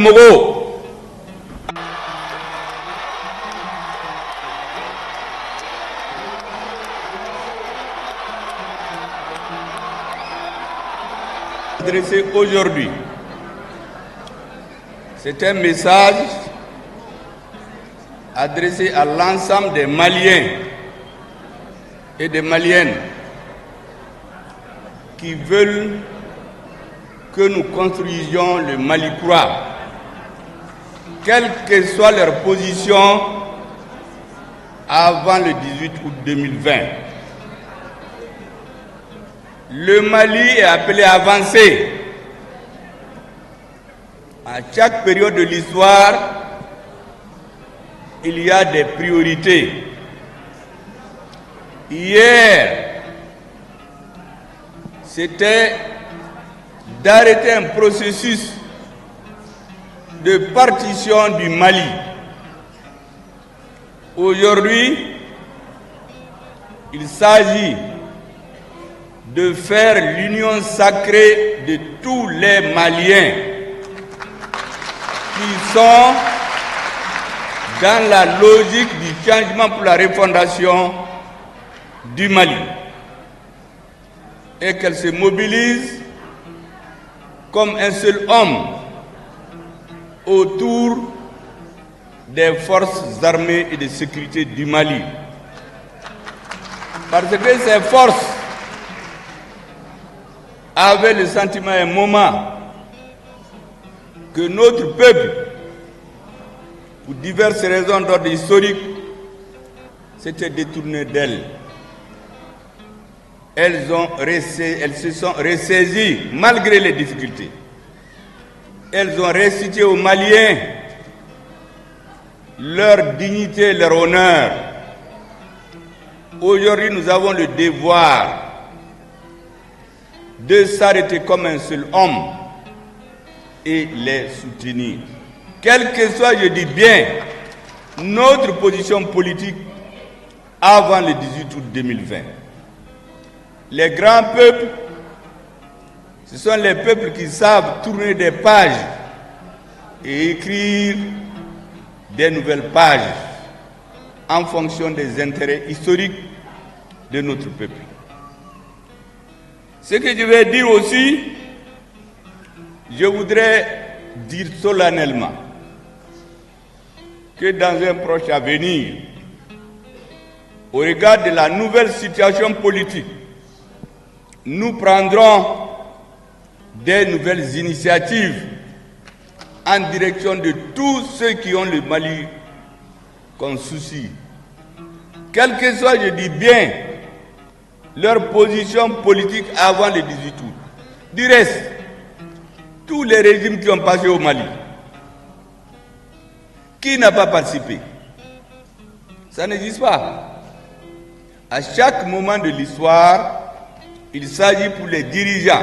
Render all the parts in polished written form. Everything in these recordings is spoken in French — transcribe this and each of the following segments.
Mogo. Adressé aujourd'hui. C'est un message adressé à l'ensemble des Maliens et des Maliennes qui veulent que nous construisions le Mali croix, quelle que soit leur position avant le 18 août 2020. Le Mali est appelé à avancer. À chaque période de l'histoire, il y a des priorités. Hier, c'était d'arrêter un processus de partition du Mali. Aujourd'hui, il s'agit de faire l'union sacrée de tous les Maliens qui sont dans la logique du changement pour la refondation du Mali et qu'elle se mobilise comme un seul homme autour des forces armées et de sécurité du Mali. Parce que ces forces avaient le sentiment à un moment que notre peuple, pour diverses raisons d'ordre historique, s'était détourné d'elles. Elles se sont ressaisies malgré les difficultés. Elles ont restitué aux Maliens leur dignité, leur honneur. Aujourd'hui, nous avons le devoir de s'arrêter comme un seul homme et les soutenir. Quelle que soit, je dis bien, notre position politique avant le 18 août 2020. Les grands peuples, ce sont les peuples qui savent tourner des pages et écrire des nouvelles pages en fonction des intérêts historiques de notre peuple. Ce que je vais dire aussi, je voudrais dire solennellement que dans un proche avenir, au regard de la nouvelle situation politique, nous prendrons des nouvelles initiatives en direction de tous ceux qui ont le Mali comme souci. Quelle que soit, je dis bien, leur position politique avant le 18 août. Du reste, tous les régimes qui ont passé au Mali, qui n'a pas participé? Ça n'existe pas. À chaque moment de l'histoire, il s'agit pour les dirigeants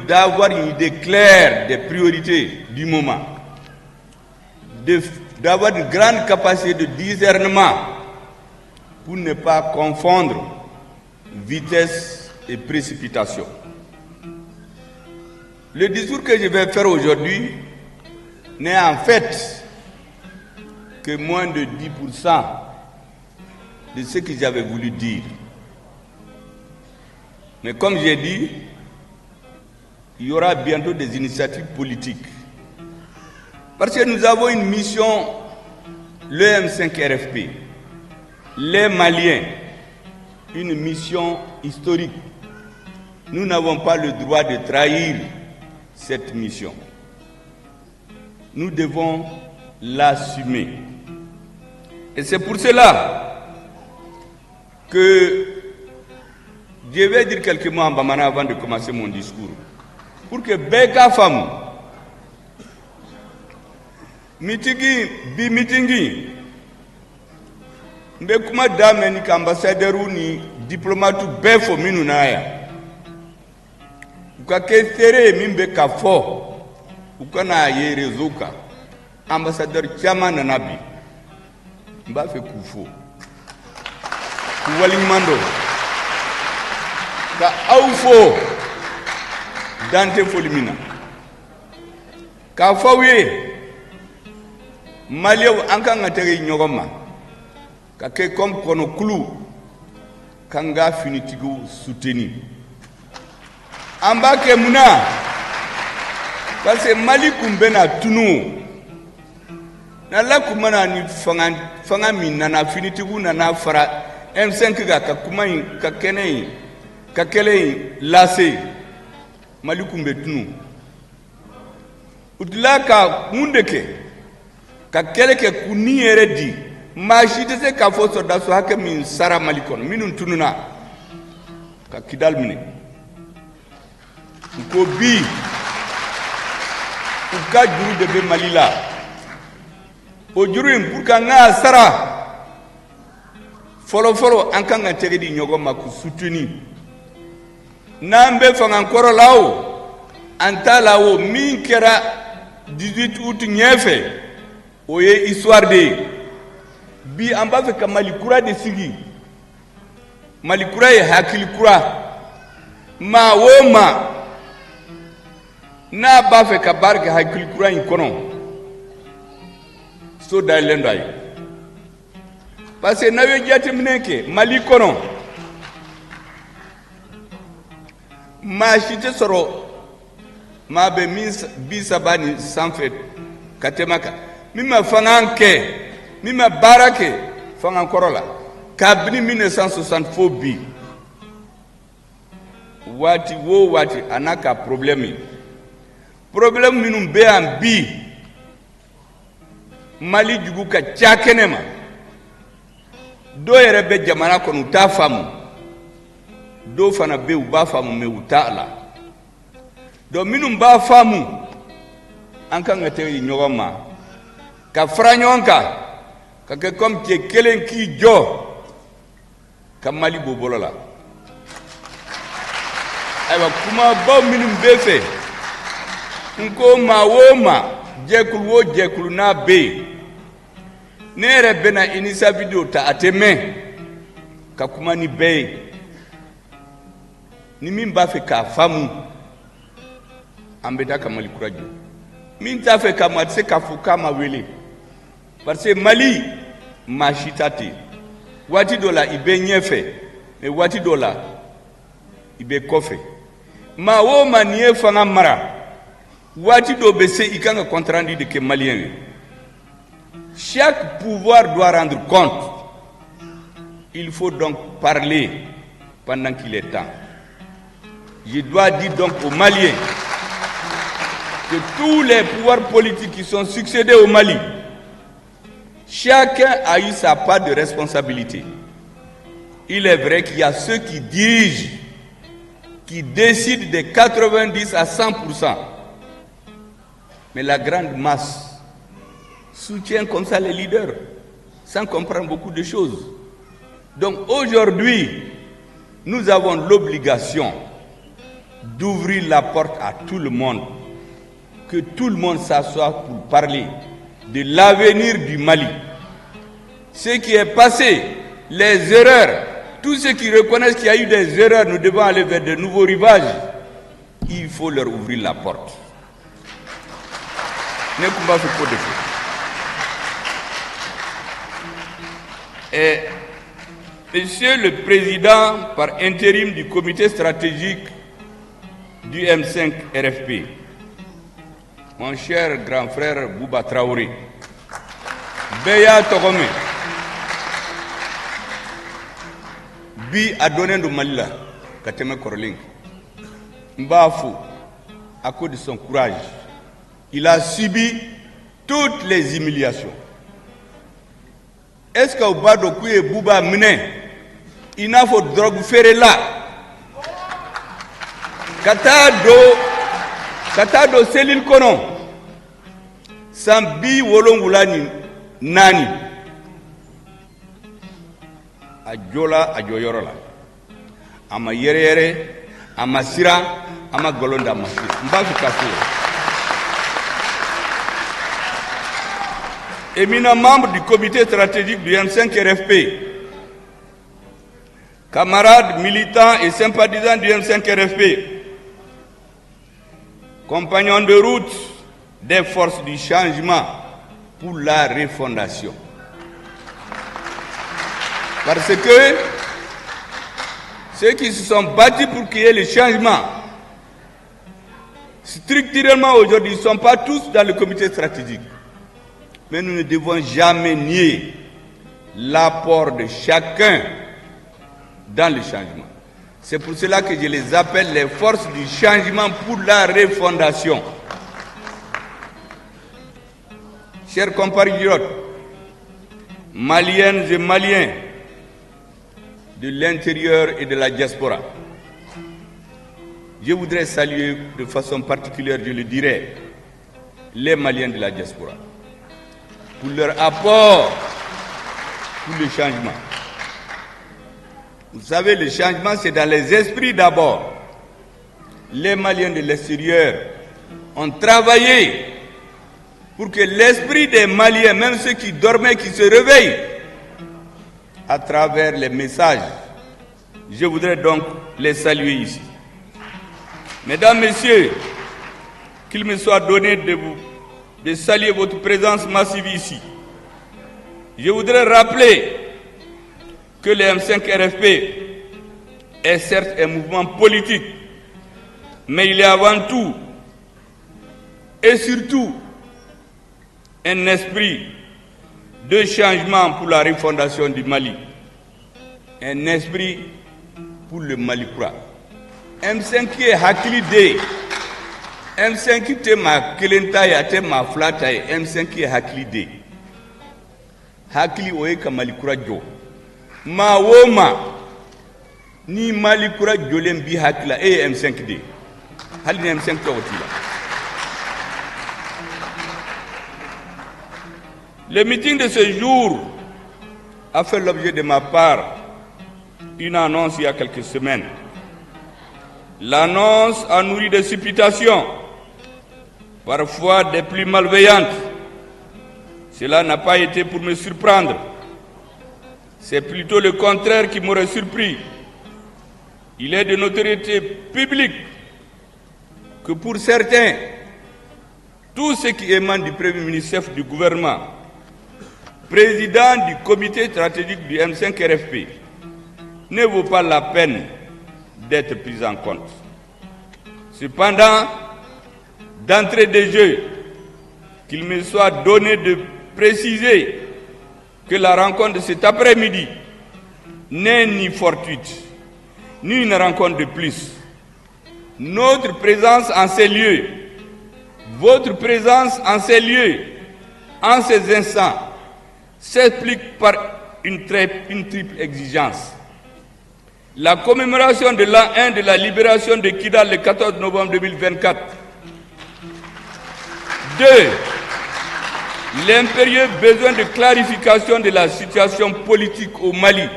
d'avoir une idée claire des priorités du moment, d'avoir une grande capacité de discernement pour ne pas confondre vitesse et précipitation. Le discours que je vais faire aujourd'hui n'est en fait que moins de 10% de ce que j'avais voulu dire. Mais comme j'ai dit, il y aura bientôt des initiatives politiques. Parce que nous avons une mission, le M5 RFP, les Maliens, une mission historique. Nous n'avons pas le droit de trahir cette mission. Nous devons l'assumer. Et c'est pour cela que je vais dire quelques mots en Bamana avant de commencer mon discours. Pour que Beka Famu, Mitingi, Bi Mitingi, Mbekuma Dameni ambassadeur ni diplomate Befo Minunaya. Ukakestere mimbe kafo, ukana yerezuka, ambassadeur Chama Nanabi, Mbafe Kufo, Kuwalimando. Ka aufo Dante Folimina k'a fɔ aw ye Maliens an kan ka tɛgɛ ɲɔgɔn ma ka kɛ comme kɔnɔkulu k'an ka finitigiw soutenir an b'a kɛ mun na parce que Mali kun bɛna tunu n'Ala kun mana ni fanga min nana finitigiw nana fara M5 kan ka kuma in ka kɛlɛ in lase Mali kun bɛ tunu u tila ka mun de kɛ ka kɛlɛ kɛ k'u ni yɛrɛ di maa si tɛ se k'a fɔ sɔrɔdaso hakɛ min sara Mali kɔnɔ minnu tununa ka Kidal minɛ u ko bi u ka juru de bɛ Mali la o juru in pour que an k'a sara fɔlɔ an kan ka tɛgɛ di ɲɔgɔn ma k'u soutenir n'an bɛ fangakɔrɔ la o an t'a la o min kɛra 18 août ɲɛfɛ o ye histoire de ye bi an b'a fɛ ka Mali kura de sigi Mali kura ye hakili kura maa o maa n'a b'a fɛ ka baara kɛ hakili kura in kɔnɔ so dayɛlɛlen do a ye parce que n'aw ye jateminɛ kɛ Mali kɔnɔ maa si tɛ sɔrɔ maa bɛ min 30 ni sanfɛ ka tɛmɛ kan min ma fanga kɛ min ma baara kɛ fanga kɔrɔ la kabini 1960 fo bi waati o waati a n'a ka problème minnu bɛ yan bi Mali jugu ka ca kɛnɛ ma dɔw yɛrɛ bɛ jamana kɔnɔ u t'a faamu dɔw fana bɛ u b'a faamu mais u t'a la donc minnu b'a faamu an kan ka tɛgɛ ɲɔgɔn ma ka fara ɲɔgɔn kan ka kɛ comme cɛ kelen k'i jɔ ka Mali bɔ bolo la ayiwa kumabaw minnu bɛ fɛ n ko maa o maa jɛkulu o jɛkulu n'a bɛ yen ne yɛrɛ bɛna initiative dɔ ta a tɛ mɛn ka kuma ni bɛɛ ye ni min b'a fɛ k'a faamu an bɛ taa ka Mali kura jɔ min t'a fɛ k'a ma a tɛ se k'a fɔ k'a ma wele parce que Mali maa si ta ten waati dɔ la i bɛ ɲɛfɛ mais waati dɔ la i bɛ kɔfɛ maa o maa n'i ye fanga mara waati dɔ bɛ se i kan ka compte rendu de kɛ Malien ye chaque pouvoir doit rendre compte il faut donc parler pendant qu'il est temps je dois dire donc aux Maliens que tous les pouvoirs politiques qui sont succédés au Mali chacun a eu sa part de responsabilité. Il est vrai qu'il y a ceux qui dirigent, qui décident de 90 à 100%. Mais la grande masse soutient comme ça les leaders, sans comprendre beaucoup de choses. Donc aujourd'hui, nous avons l'obligation d'ouvrir la porte à tout le monde, que tout le monde s'assoie pour parler de l'avenir du Mali. Ce qui est passé, les erreurs, tous ceux qui reconnaissent qu'il y a eu des erreurs, nous devons aller vers de nouveaux rivages. Il faut leur ouvrir la porte. Et Monsieur le Président par intérim du comité stratégique du M5 RFP, mon cher grand frère Bouba Traoré, Beya Togome, Bi a donné de Mali la, Kateme Korling, Mbafou, à cause de son courage, il a subi toutes les humiliations. Est-ce que Obado Kouye Bouba Mene, il n'a pas de drogue faire là? Katado Selil Konon, Sambi Wolongulani Nani, Adjola Adjoyorola, Ama Yere, Ama Sira, Ama Golonda Massi, Mbafu Kassé. Éminent membre du comité stratégique du M5 RFP, camarades militants et sympathisants du M5 RFP, compagnons de route des forces du changement pour la refondation. Parce que ceux qui se sont battus pour qu'il y ait le changement, structurellement aujourd'hui, ne sont pas tous dans le comité stratégique. Mais nous ne devons jamais nier l'apport de chacun dans le changement. C'est pour cela que je les appelle les forces du changement pour la refondation. Chers compatriotes, Maliennes et Maliens de l'intérieur et de la diaspora, je voudrais saluer de façon particulière, je le dirais, les Maliens de la diaspora pour leur apport pour le changement. Vous savez, le changement, c'est dans les esprits d'abord. Les Maliens de l'extérieur ont travaillé pour que l'esprit des Maliens, même ceux qui dormaient, qui se réveillent, à travers les messages. Je voudrais donc les saluer ici. Mesdames, Messieurs, qu'il me soit donné de saluer votre présence massive ici. Je voudrais rappeler que le M5-RFP est certes un mouvement politique, mais il est avant tout et surtout un esprit de changement pour la refondation du Mali. Un esprit pour le Mali Kura. M5 qui est Haklide. M5 qui est ma Kelentaï, qui est ma Flataï. M5 qui est Haklide. Hakli oye ka Mali Kura jo. Ma woma ni Mali Kura jolem bi Hakla et M5D. Hali M5 to otila. Le meeting de ce jour a fait l'objet de ma part une annonce il y a quelques semaines. L'annonce a nourri des supputations, parfois des plus malveillantes. Cela n'a pas été pour me surprendre. C'est plutôt le contraire qui m'aurait surpris. Il est de notoriété publique que pour certains, tout ce qui émane du Premier ministre chef du gouvernement, président du comité stratégique du M5-RFP, ne vaut pas la peine d'être pris en compte. Cependant, d'entrée de jeu, qu'il me soit donné de préciser que la rencontre de cet après-midi n'est ni fortuite, ni une rencontre de plus. Notre présence en ces lieux, votre présence en ces lieux, en ces instants, s'explique par une triple exigence. La commémoration de l'an 1 de la libération de Kidal le 14 novembre 2024. 2. L'impérieux besoin de clarification de la situation politique au Mali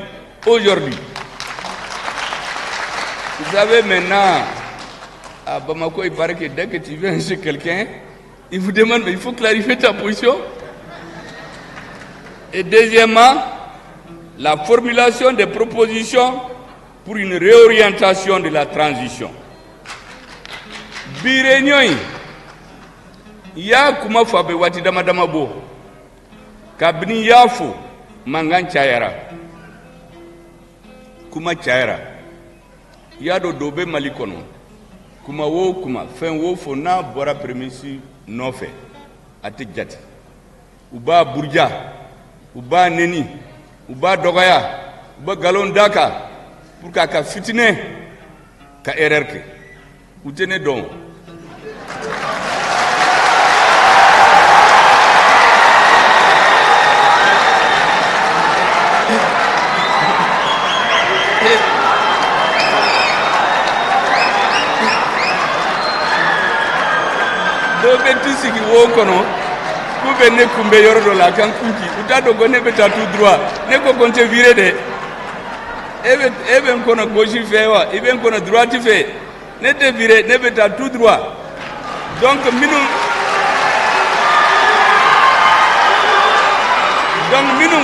aujourd'hui. Vous savez maintenant, à Bamako, il paraît que dès que tu viens chez quelqu'un, il vous demande, mais il faut clarifier ta position. Et deuxièmement, la formulation des propositions pour une réorientation de la transition. Birénioi, ya kuma fabe wati dama dama bo, kabini yafo mangan chayara, kuma chayara, yado dobe malikono, kuma wo kuma, fen wo fo na bora premisi nofe, ate jati, uba burja, uba neni, uba dogaya, uba galon daka, pour qu'à fitine, qu'à erreur. Vous tenez donc. Donc, tout ce qui est au cono, vous venez kumbe yoro la kankuki, vous avez donné tout droit, ne ko konte virer de. Even kono gauche fait wa, even kono droite fait, ne te virer, ne beta tout droit. Donc minum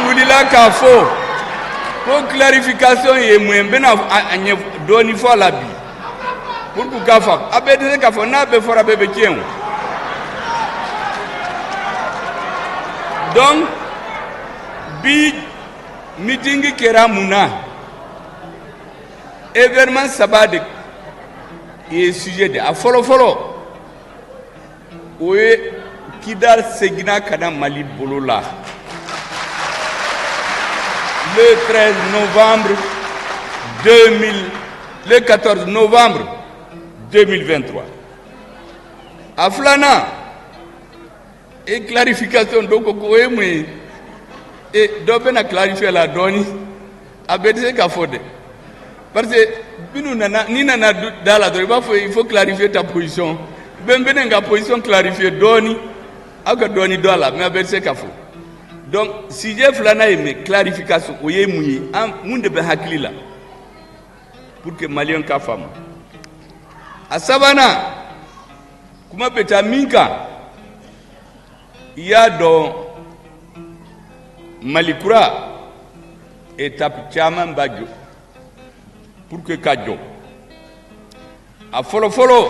wulila ka fo, pour clarification et moins bena doni fo la bi. Pour que kafa, abede ka fo na be fora bebe tien. Donc bi meeting kɛra mun na événement saba de ye sujet de a fɔlɔ o ye Kidal seginna ka na Mali bolo la le 14 novembre 2023 a filanan et clarification donc ko ye mun ye et dɔ bɛna clarifier la dɔɔni a bɛ se ka fɔ dɛ parce que minnu nana ni nana da la dɔrɔn i b'a fɔ il faut clarifier ta position bɛn bɛna ka position clarifier dɔɔni aw ka dɔɔni dɔ a la mais a bɛ se ka fɔ donc sujet filanan ye mais clarification o ye mun ye an mun de bɛ hakili la pour que maliyɛn ka faamu a sabanan kuma bɛ taa min kan i y'a dɔn Mali kura étape caman b'a jɔ pour que ka jɔ a fɔlɔ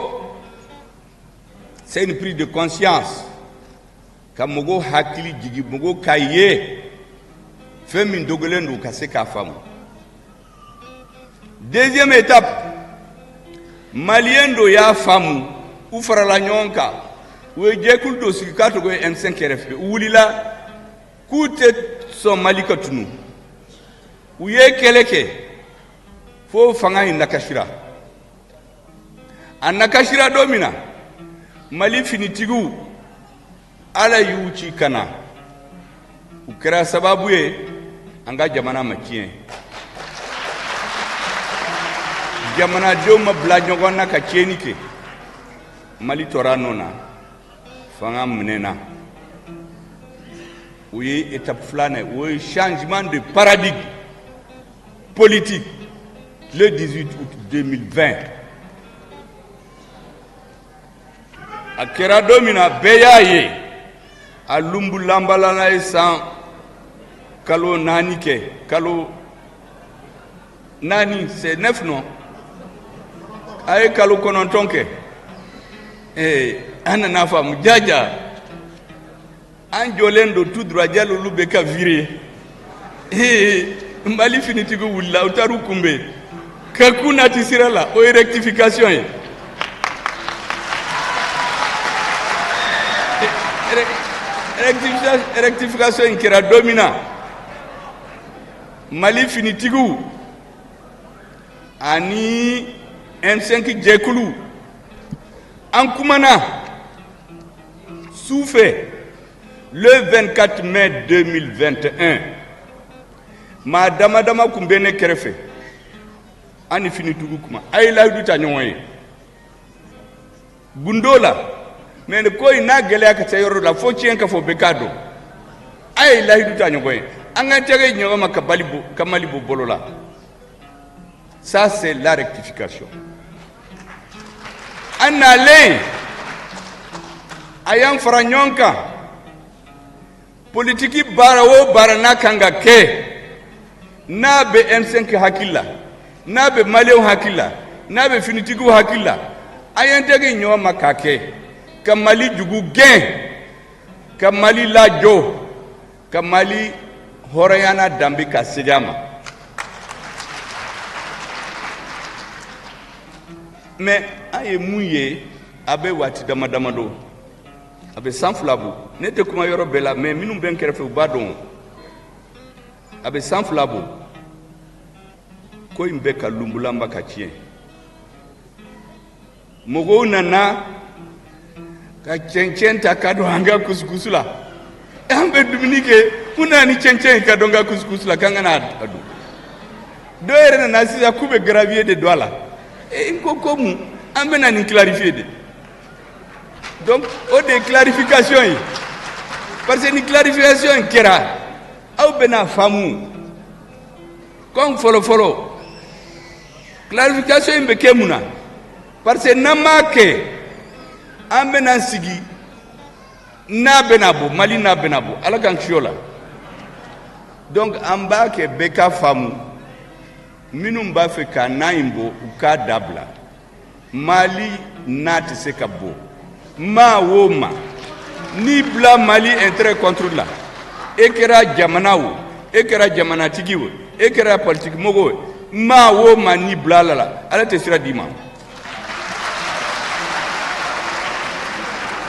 c'est une prise de conscience ka mɔgɔw hakili jigi mɔgɔw k'a ye fɛn min dogolen don ka se k'a faamu deuxième étape maliyɛn dɔ y'a faamu u farala ɲɔgɔn kan u ye jɛkulu dɔ sigi k'a tɔgɔ ye M5 RFP u wulila k'u tɛ sɔn Mali ka tunu u ye kɛlɛ kɛ fo fanga in nakasira a nakasira don min na Mali finitigiw Ala y'u ci ka na u kɛra sababu ye an ka jamana ma tiɲɛ jamanadenw ma bila ɲɔgɔn na ka tiɲɛni kɛ Mali tora nɔ na fanga minɛna o ye étape filanan ye o ye changement de paradigme politique le 18 août 2020 a kɛra don min na bɛɛ y'a ye a lumbulanbalana ye san kalo naani kɛ kalo naani c'est 9 non a ye kalo kɔnɔntɔn kɛ an nana faamu jaja an jɔlen don tout droit jali olu bɛ ka virer Mali finitigiw wulila u taar'u kunbɛn ka kun nati sira la o ye rectification ye rectification in kɛra don min na Mali finitigiw ani M5 jɛkulu an kumana su fɛ le 24 mai 2021 maa dama kun bɛ ne kɛrɛfɛ an ni finitigiw kuma a ye layidu ta ɲɔgɔn ye gundo la mais ni ko in n'a gɛlɛya ka taa yɔrɔ la fo tiɲɛ ka fɔ bɛɛ k'a dɔn a ye layidu ta ɲɔgɔn ye an ka tɛgɛ ɲɔgɔn ma ka Mali bɔ bolo la ça c'est la rectification an nalen a y'an fara ɲɔgɔn kan politiki baara o baara n'a kan ka kɛ n'a bɛ M5 hakili la n'a bɛ maliyɛnw hakili la n'a bɛ finitigiw hakili la a y'an tɛgɛ ɲɔgɔn ma k'a kɛ ka Mali jugu gɛn ka Mali lajɔ ka Mali hɔrɔnya n'a danbe ka segin a ma mais an ye mun ye a bɛ waati dama don a bɛ san fila bɔ ne tɛ kuma yɔrɔ bɛɛ la mais minnu bɛ n kɛrɛfɛ u b'a dɔn a bɛ san fila bɔ ko in bɛ ka lumbulanba ka tiɲɛ mɔgɔw nana ka cɛncɛn ta ka don an ka kusikusi la an bɛ dumuni kɛ mun na ni cɛncɛn ka don an ka kusikusi la k'an ka n'a dun dɔw yɛrɛ nana sisan k'u bɛ gravier de don a la n ko mun an bɛ na nin clarifier de donc o de ye clarification ye parce que ni clarification in kɛra aw bɛna faamu comme fɔlɔ clarification in bɛ kɛ mun na parce que n'an m'a kɛ an bɛna sigi n'a bɛna bɔ Mali n'a bɛna bɔ Ala k'an kisi o la donc an b'a kɛ bɛɛ ka faamu minnu b'a fɛ ka na in bɔ u k'a dabila Mali n'a tɛ se ka bɔ maa o maa n'i bila Mali intérêt contre la e kɛra jamana o e kɛra jamanatigi o e kɛra politique mɔgɔ o maa o maa n'i bila ala la ala tɛ sira d'i ma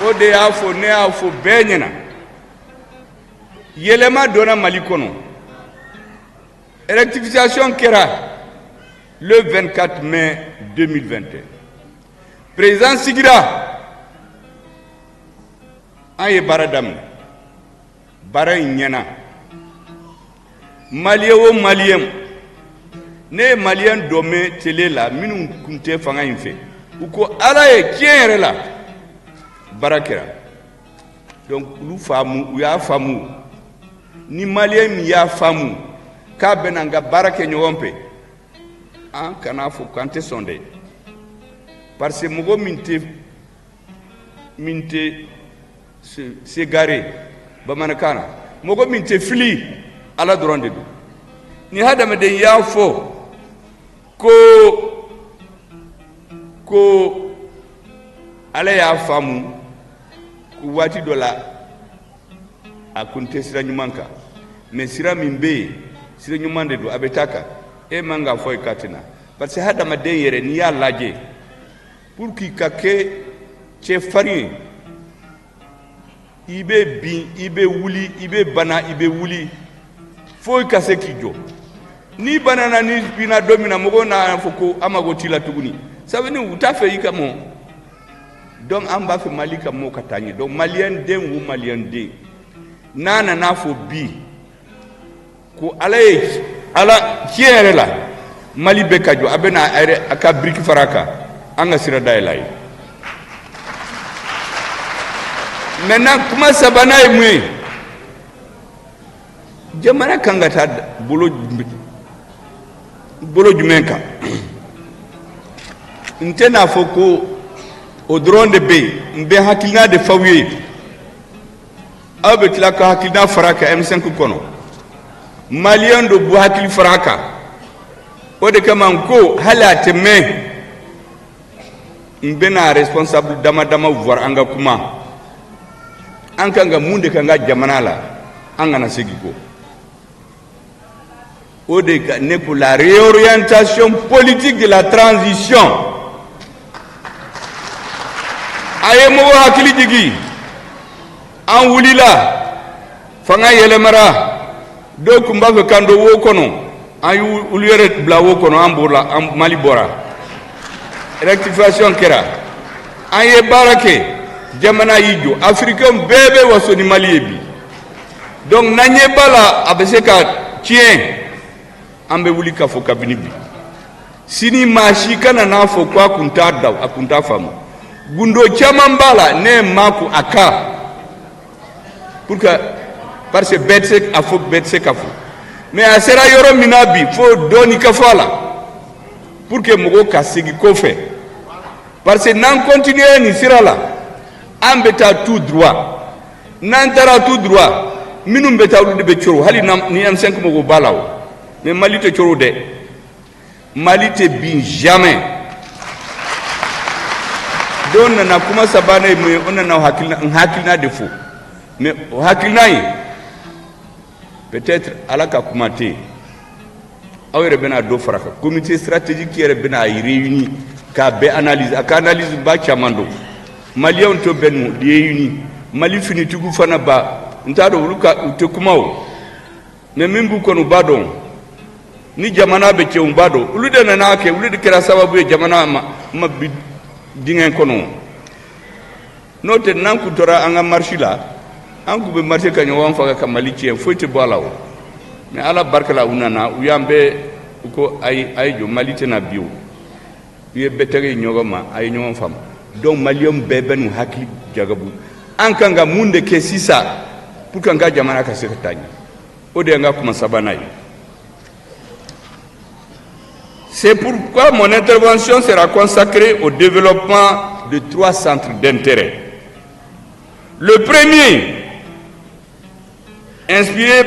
o de y'a fɔ ne y'a fɔ bɛɛ ɲɛna yɛlɛma donna Mali kɔnɔ rectification kɛra le 24 mai 2021 président sigira an ye baara daminɛ baara in ɲɛna maliyɛn o maliyɛn ne ye maliyɛn dɔ mɛn télé la minnu tun tɛ fanga in fɛ u ko ala ye tiɲɛ yɛrɛ la baara kɛra donc olu faamu u y'a faamu ni maliyɛn min y'a faamu k'a bɛna n ka baara kɛ ɲɔgɔn fɛ an kana fɔ k'an tɛ sɔn dɛ parce que mɔgɔ min tɛ se gare bamanankan na mɔgɔ min tɛ fili ala dɔrɔn de don ni hadamaden y'a fɔ ko ala y'a faamu ko waati dɔ la a kun tɛ sira ɲuman kan mais sira min bɛ yen sira ɲuman de don a bɛ taa kan e man ka fɔ i ka tɛna parce que hadamaden yɛrɛ n'i y'a lajɛ pour que ka kɛ cɛfarin ye i bɛ bin i bɛ wuli i bɛ bana i bɛ wuli fo i ka se k'i jɔ n'i banana ni binna don min na mɔgɔw n'a fɔ ko an mago t'i la tuguni sabu ni u t'a fɛ i ka mɔ donc an b'a fɛ Mali ka mɔ ka taa ɲɛ donc maliyɛn den o maliyɛn den n'a nana fɔ bi ko ala tiɲɛ yɛrɛ la Mali bɛ ka jɔ a bɛ na a ka biriki fara a kan an ka sira dayɛlɛ a ye maintenant kuma sabanan ye mun ye jamana kan ka taa bolo jumɛn kan n tɛna fɔ ko o dɔrɔn de bɛ yen n bɛ hakilina de f'aw ye aw bɛ tila ka hakilina fara a kan M5 kɔnɔ maliyɛn dɔ bɔ hakili fara a kan o de kama n ko hali a tɛ mɛn n bɛna responsable dama dama voir an ka kuma an kan ka mun de kan ka jamana la an kana segin ko o de ka ne ko la réorientation politique de la transition a ye mɔgɔ hakili jigi an wulila fanga yɛlɛmara dɔw tun b'a fɛ k'an don wo kɔnɔ an y'olu yɛrɛ bila wo kɔnɔ an bɔra an Mali bɔra rectification kɛra an ye baara kɛ jamana y'i jɔ africain bɛɛ bɛ waso ni Mali ye bi donc n'an ɲɛ b'a la a bɛ se ka tiɲɛ an bɛ wuli k'a fɔ kabini bi sini maa si kana n'a fɔ ko a kun t'a da a kun t'a faamu gundo caman b'a la ne ye maa ko a ka pour que parce que bɛɛ tɛ se a fɔ bɛɛ tɛ se ka fɔ mais a sera yɔrɔ min na bi fo dɔɔni ka fɔ a la pour que mɔgɔw ka segin kɔfɛ parce que n'an continuer nin sira la an bɛ taa tout droit n'an taara tout droit minnu bɛ taa olu de bɛ coro hali ni M5 mɔgɔw b'a la o mais Mali tɛ coro dɛ Mali tɛ bin jamais dɔw nana kuma sabanan ye mun ye o nana hakilina de fɔ mais o hakilina ye peut-être ala ka kuma tɛ yen aw yɛrɛ bɛna dɔ fara kan comité stratégique yɛrɛ bɛna a réuni k'a bɛɛ analyse a ka analyse ba caman don maliyɛnw to bɛn nu réuni Mali finitigiw fana ba n t'a dɔn olu u tɛ kuma o mais min b'u kɔnɔ u b'a dɔn ni jamana bɛ cɛ u b'a dɔn olu de nana kɛ olu de kɛra sababu ye jamana ma bi dingɛ kɔnɔ n'o tɛ n'an kun tora an ka marche la an kun bɛ marche ka ɲɔgɔn faga ka Mali tiɲɛ foyi tɛ bɔ a la o mais ala barika la u nana u y'an bɛɛ u ko a ye jɔ Mali tɛna bi o u ye bɛɛ tɛgɛ ɲɔgɔn ma a ye ɲɔgɔn faamu donc maliyɛnw bɛɛ bɛ n'u hakili jagabu an kan ka mun de kɛ sisan pour que an ka jamana ka se ka taa ɲɛ o de ye n ka kuma sabanan ye. C'est pourquoi mon intervention sera consacrée au développement de 3 centres d'intérêt. Le premier, inspiré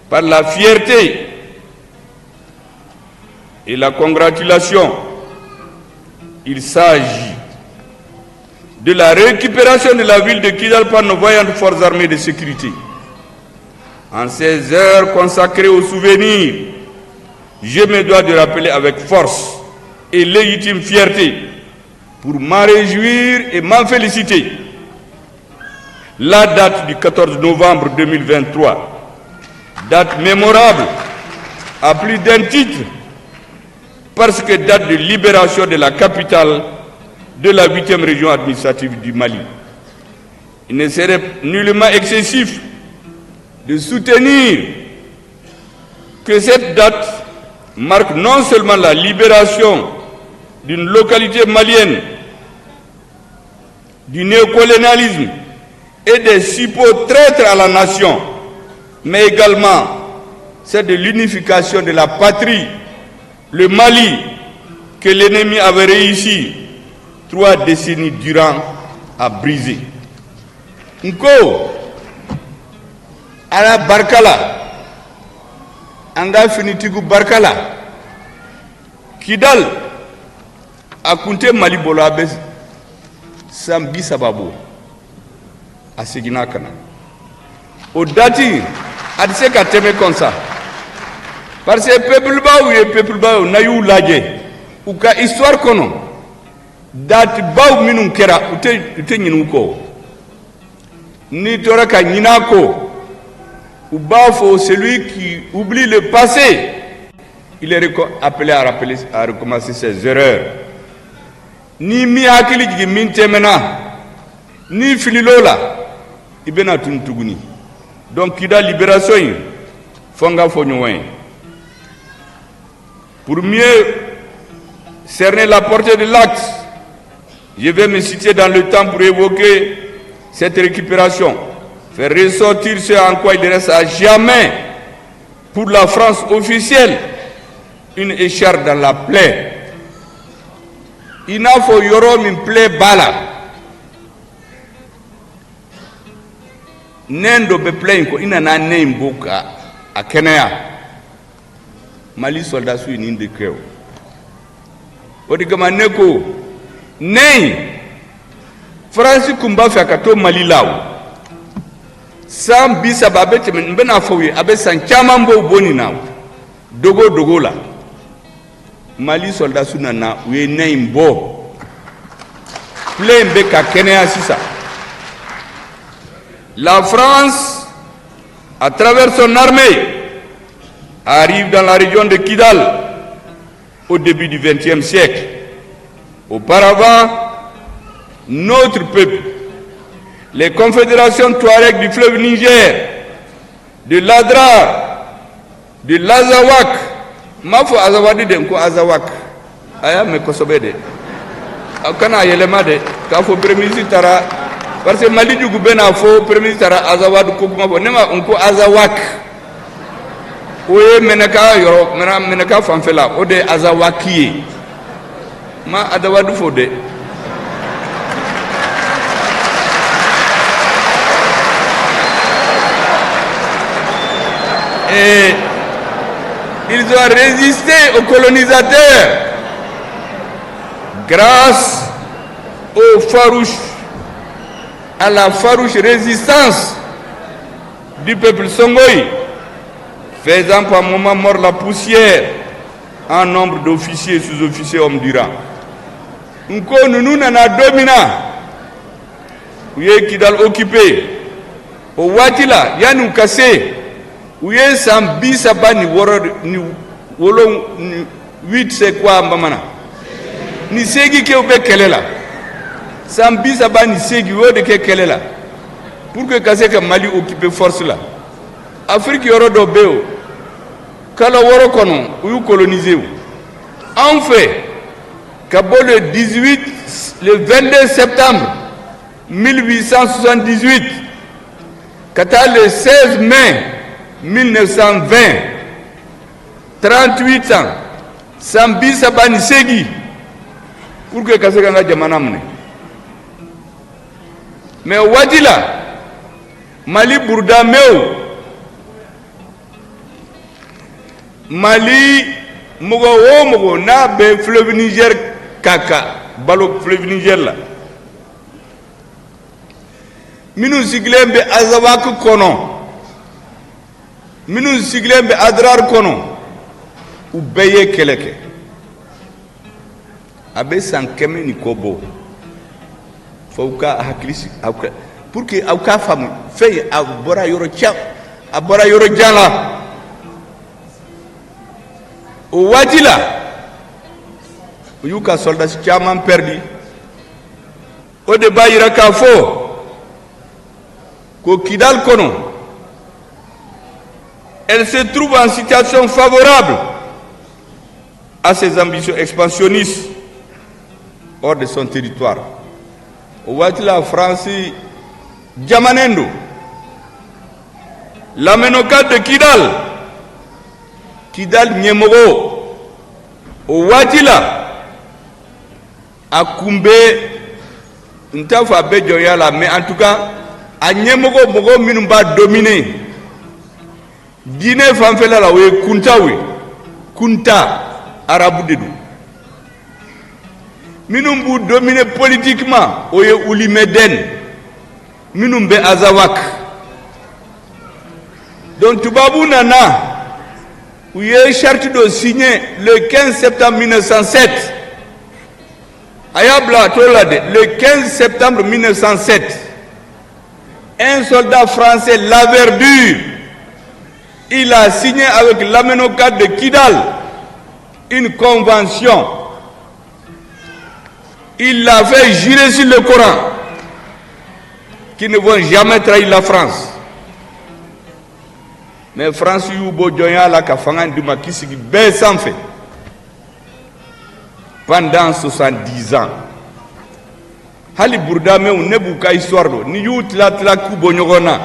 par la fierté et la congratulation, il s'agit de la récupération de la ville de Kidal par nos voyantes forces armées de sécurité. En ces heures consacrées au souvenir, je me dois de rappeler avec force et légitime fierté, pour m'en réjouir et m'en féliciter, la date du 14 novembre 2023, date mémorable à plus d'un titre, parce que date de libération de la capitale de la 8e région administrative du Mali. Il ne serait nullement excessif de soutenir que cette date marque non seulement la libération d'une localité malienne du néocolonialisme et des suppôts traîtres à la nation, mais également celle de l'unification de la patrie, le Mali, que l'ennemi avait réussi 3 décennies durant à briser. Nko, ala barkala, anga finitigu barkala, Kidal, akunte Mali bolo abe sambi sababu, asigina kana. O dati, adise ka teme comme ça. Parce que peuple ba ou na yu laje, ou ka histoire kono. Dati baw minun kera ute nyinu ko ni tora ka nyina ko ou bafo celui qui oublie le passé, il est appelé à recommencer ses erreurs. Ni mi hakili jigi min temena ni fililola ibena tuntuguni. Donc Kidal libération fonga fonyowen. Pour mieux cerner la portée de l'acte, je vais me citer dans le temps pour évoquer cette récupération, faire ressortir ce en quoi il reste à jamais pour la France officielle une écharpe dans la plaie. Il n'a faut yoro min plaie bala. Nendo be plaie ko ina na name boka a Kenya. Mali soldat su in de creo. Odigama neko Nei France kumba fa kato Mali law sam bisa babete men bena fawi abe san chamambo boni naw dogo la Mali soldat sunana we nei mbo plein be ka Kenya sisa. La France à travers son armée arrive dans la région de Kidal au début du XXe siècle. Auparavant, notre peuple, les confédérations Touareg du fleuve Niger, de l'Adrar, de l'Azawak, mafo Azawadi de nko Azawak, aya me kosobede, akana yelema de, kafo premier tara, parce que Mali du goubena fo premier tara Azawad kokuma fo, nema nko Azawak, oye meneka yoro, meneka fanfela, ode Azawakiye. Ma adawadu fode. Et ils ont résisté aux colonisateurs grâce à la farouche résistance du peuple Songoï, faisant par moment mort la poussière en nombre d'officiers et sous-officiers hommes du rang. Nko nous na domina uye Kidal occupé o watila yanu kase uye sambi sabani woro ni wolo 8 c'est quoi mbamana ni segi ke ube kelela sambi sabani segi wode ke kelela pour que kase que Mali occupé force là Afrique yoro do beo kala woro kono uyu colonisé en fait Kabo le 22 septembre 1878, Kata le 16 mai 1920, 38 ans, Sambi Sabani Segi, pour que Kaseganga Jamanamne. Mais Wadila, Mali Bourda Meo, Mali Mogo na be fleuve Niger kaka balo fleuve Niger la minnu sigilen bɛ Azawak kɔnɔ minnu sigilen bɛ Adrar kɔnɔ u bɛɛ ye kɛlɛ kɛ a bɛ san 100 ni kɔ bɔ fo u ka hakili sigi pour que aw k'a faamu fɛn a bɔra yɔrɔ jan la o waati la u y'u ka soldats caman perdu o de b'a yira k'a fɔ ko Kidal kɔnɔ elle se trouve en situation favorable à ses ambitions expansionnistes hors de son territoire. O waati la France jamanen do lamɛnnoka de Kidal ɲɛmɔgɔ o waati la a kun bɛ n t'a fɔ a bɛ jɔnya la mais en tout cas a ɲɛmɔgɔ mɔgɔ minnu b'a dominer Guinée fanfɛla la o ye Kuntaw ye Kunta arabu de don minnu b'u dominer politiquement o ye Oulimeden minnu bɛ Azawak donc tubabu nana u ye charte dɔ signé le 15 septembre 1907 a y'a bila a to la de le 15 septembre 1907 un soldat français Laverdure il a signé avec l'Amenoka de Kidal une convention. Il l'a fait jurer sur le Coran qu'ils ne vont jamais trahir la France. Mais France Yubo Djoya la Kafangan Duma Kisigi bel sans fait pendant 70 ans. Hali Bourdame ou Nebuka histoire ni yu tla kubo nyogona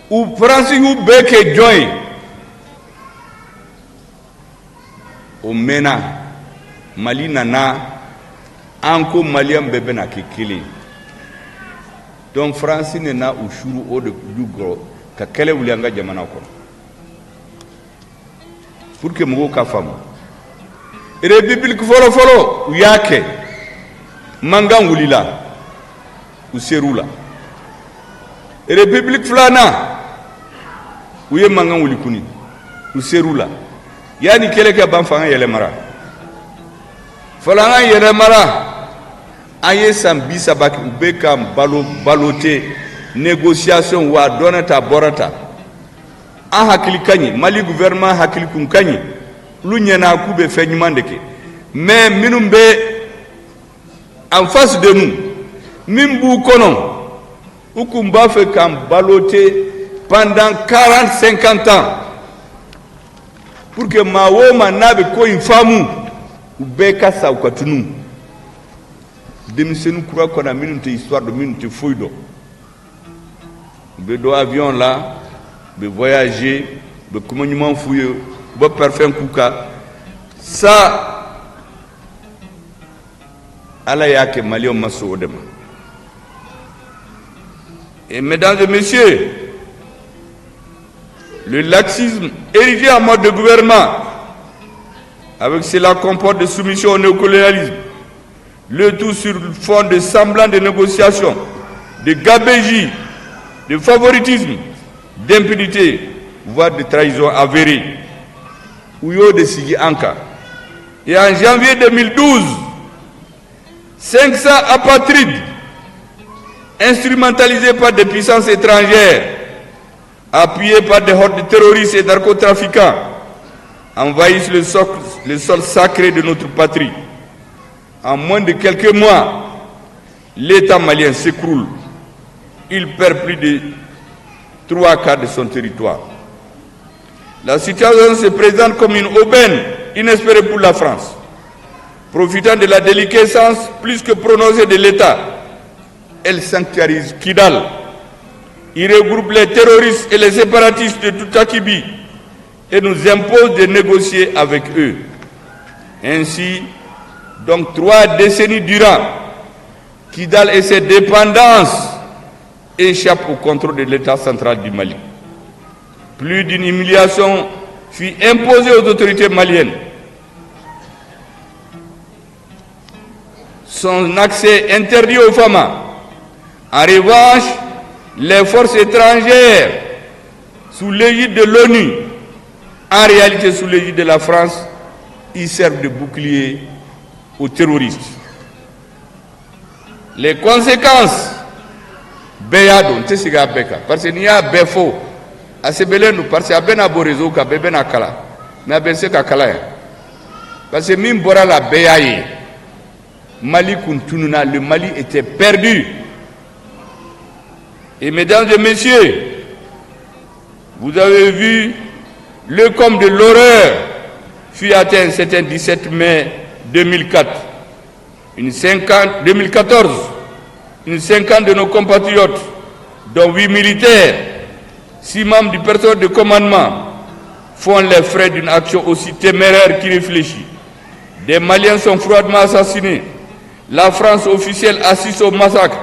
ou France yu beke joy o mena Mali nana anko malien bebe na kekele donc France nena ushuru o de dugro ka kele wulianga jamana ko pour que mo ka famu république folo yake mangan wulila userula république flana uye mangan wuli kuni userula yani kele ka ban fanga yele mara falanga yele mara aye sambi sabaki ubeka balote négociation wa donata borata a hakili kanyi Mali gouvernement hakili kun kanyi lu nyena ku be fenyuma ndeke mais minum be en face de nous Mimbu kono ukumba fait kam baloté pendant 40-50 ans pour que mawo manabe ko infamu ubeka sa ukatunu demisenu kura kona minute histoire de minute foido be do avion là be voyager be commandement fouye be parfum kuka ça ala yake malio maso odema. Et mesdames et messieurs, le laxisme érigé en mode de gouvernement, avec cela comporte de soumission au néocolonialisme, le tout sur le fond de semblant de négociation, de gabégie, de favoritisme, d'impunité, voire de trahison avérée. Ouyo de Sigi Anka. Et en janvier 2012, 500 apatrides instrumentalisés par des puissances étrangères, appuyés par des hordes de terroristes et narcotrafiquants, envahissent le sol sacré de notre patrie. En moins de quelques mois, l'État malien s'écroule. Il perd plus de 3/4 de son territoire. La situation se présente comme une aubaine inespérée pour la France. Profitant de la déliquescence plus que prononcée de l'État, elle sanctuarise Kidal. Il regroupe les terroristes et les séparatistes de tout Akibi et nous impose de négocier avec eux. Ainsi, donc 3 décennies durant, Kidal et ses dépendances échappent au contrôle de l'État central du Mali. Plus d'une humiliation fut imposée aux autorités maliennes. Son accès interdit aux femmes. En revanche, les forces étrangères sous l'égide de l'ONU, en réalité sous l'égide de la France, ils servent de bouclier aux terroristes. Les conséquences, parce qu'il y a des faux, parce qu'il y a des réseaux, parce que même la Béaye, Mali Kuntununa, le Mali était perdu. Et mesdames et messieurs, vous avez vu le comble de l'horreur fut atteint c'était 17 mai 2004. 2014, une cinquantaine de nos compatriotes, dont 8 militaires, 6 membres du personnel de commandement, font les frais d'une action aussi téméraire qu'irréfléchie. Des Maliens sont froidement assassinés. La France officielle assiste au massacre,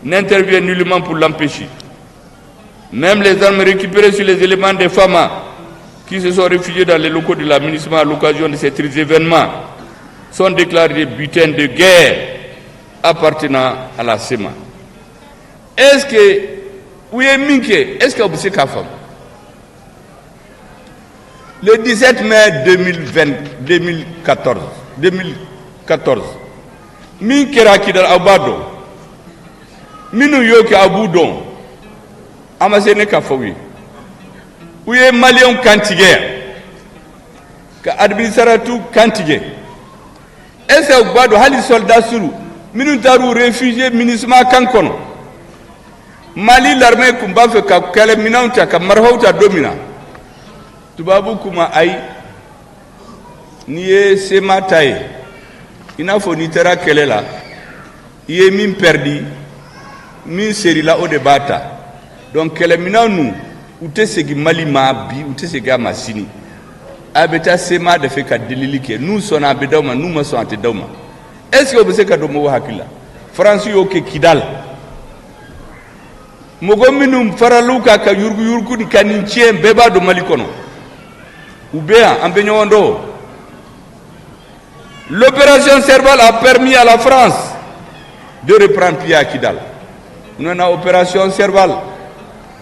n'intervient nullement pour l'empêcher. Même les armes récupérées sur les éléments des FAMA, qui se sont réfugiés dans les locaux de l'administration à l'occasion de ces événements, sont déclarés butins de guerre appartenant à la SEMA. Est-ce que, oui, est-ce que vous savez qu'à femme? Le 17 mai 2014, min kera kidal abado, minu yoki abudon, amasene ka fawi. Ouye Malien kantige, ka administrateur kantige. Est-ce que abado hali soldat suru, minu taru réfugié minisma kankono. Mali l'armée kumba fe ka kale minauta ka marhauta domina. Tubabu kuma ai niye sema taye. Ina fo ni tera kelela. Iye min perdi, min seri la o de bata. Donc kele minanu ute segi Mali ma bi, ute segi amasini. Abeta sema de fe ka delilike. Nous sommes abedawma, nous ma sommes atedawma. Est-ce que vous savez que domo hakila? France yo ke Kidal. Mogominu faraluka ka yurgu ni kaninchie beba do Mali kono. Oubea ambenyondo. L'opération Serval a permis à la France de reprendre pied à Kidal. Nous avons opération Serval.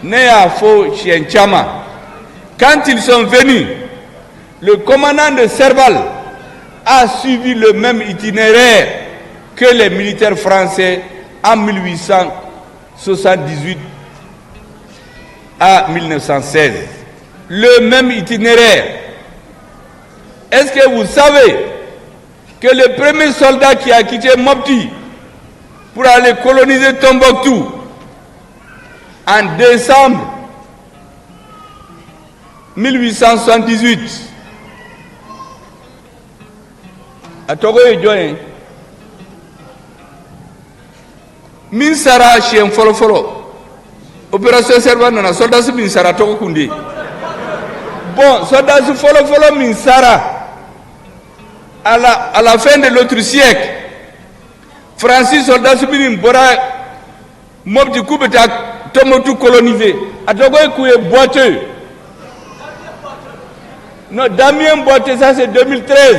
Néa Fo Chama. Quand ils sont venus, le commandant de Serval a suivi le même itinéraire que les militaires français en 1878 à 1916. Le même itinéraire. Est-ce que vous savez que le premier soldat qui a quitté Mopti pour aller coloniser Tombouctou en décembre 1878 à Togo et Djoin, Minsara chien folo opération Serval nana soldat su Minsara Togo Kundi. Bon, soldat su folo Minsara à la fin de l'autre siècle, Francis soldat su bini bora Mopti Koubeta Tombouctou colonisé. À Togo et Koué boiteux. Non, Damien Boité, ça c'est 2013.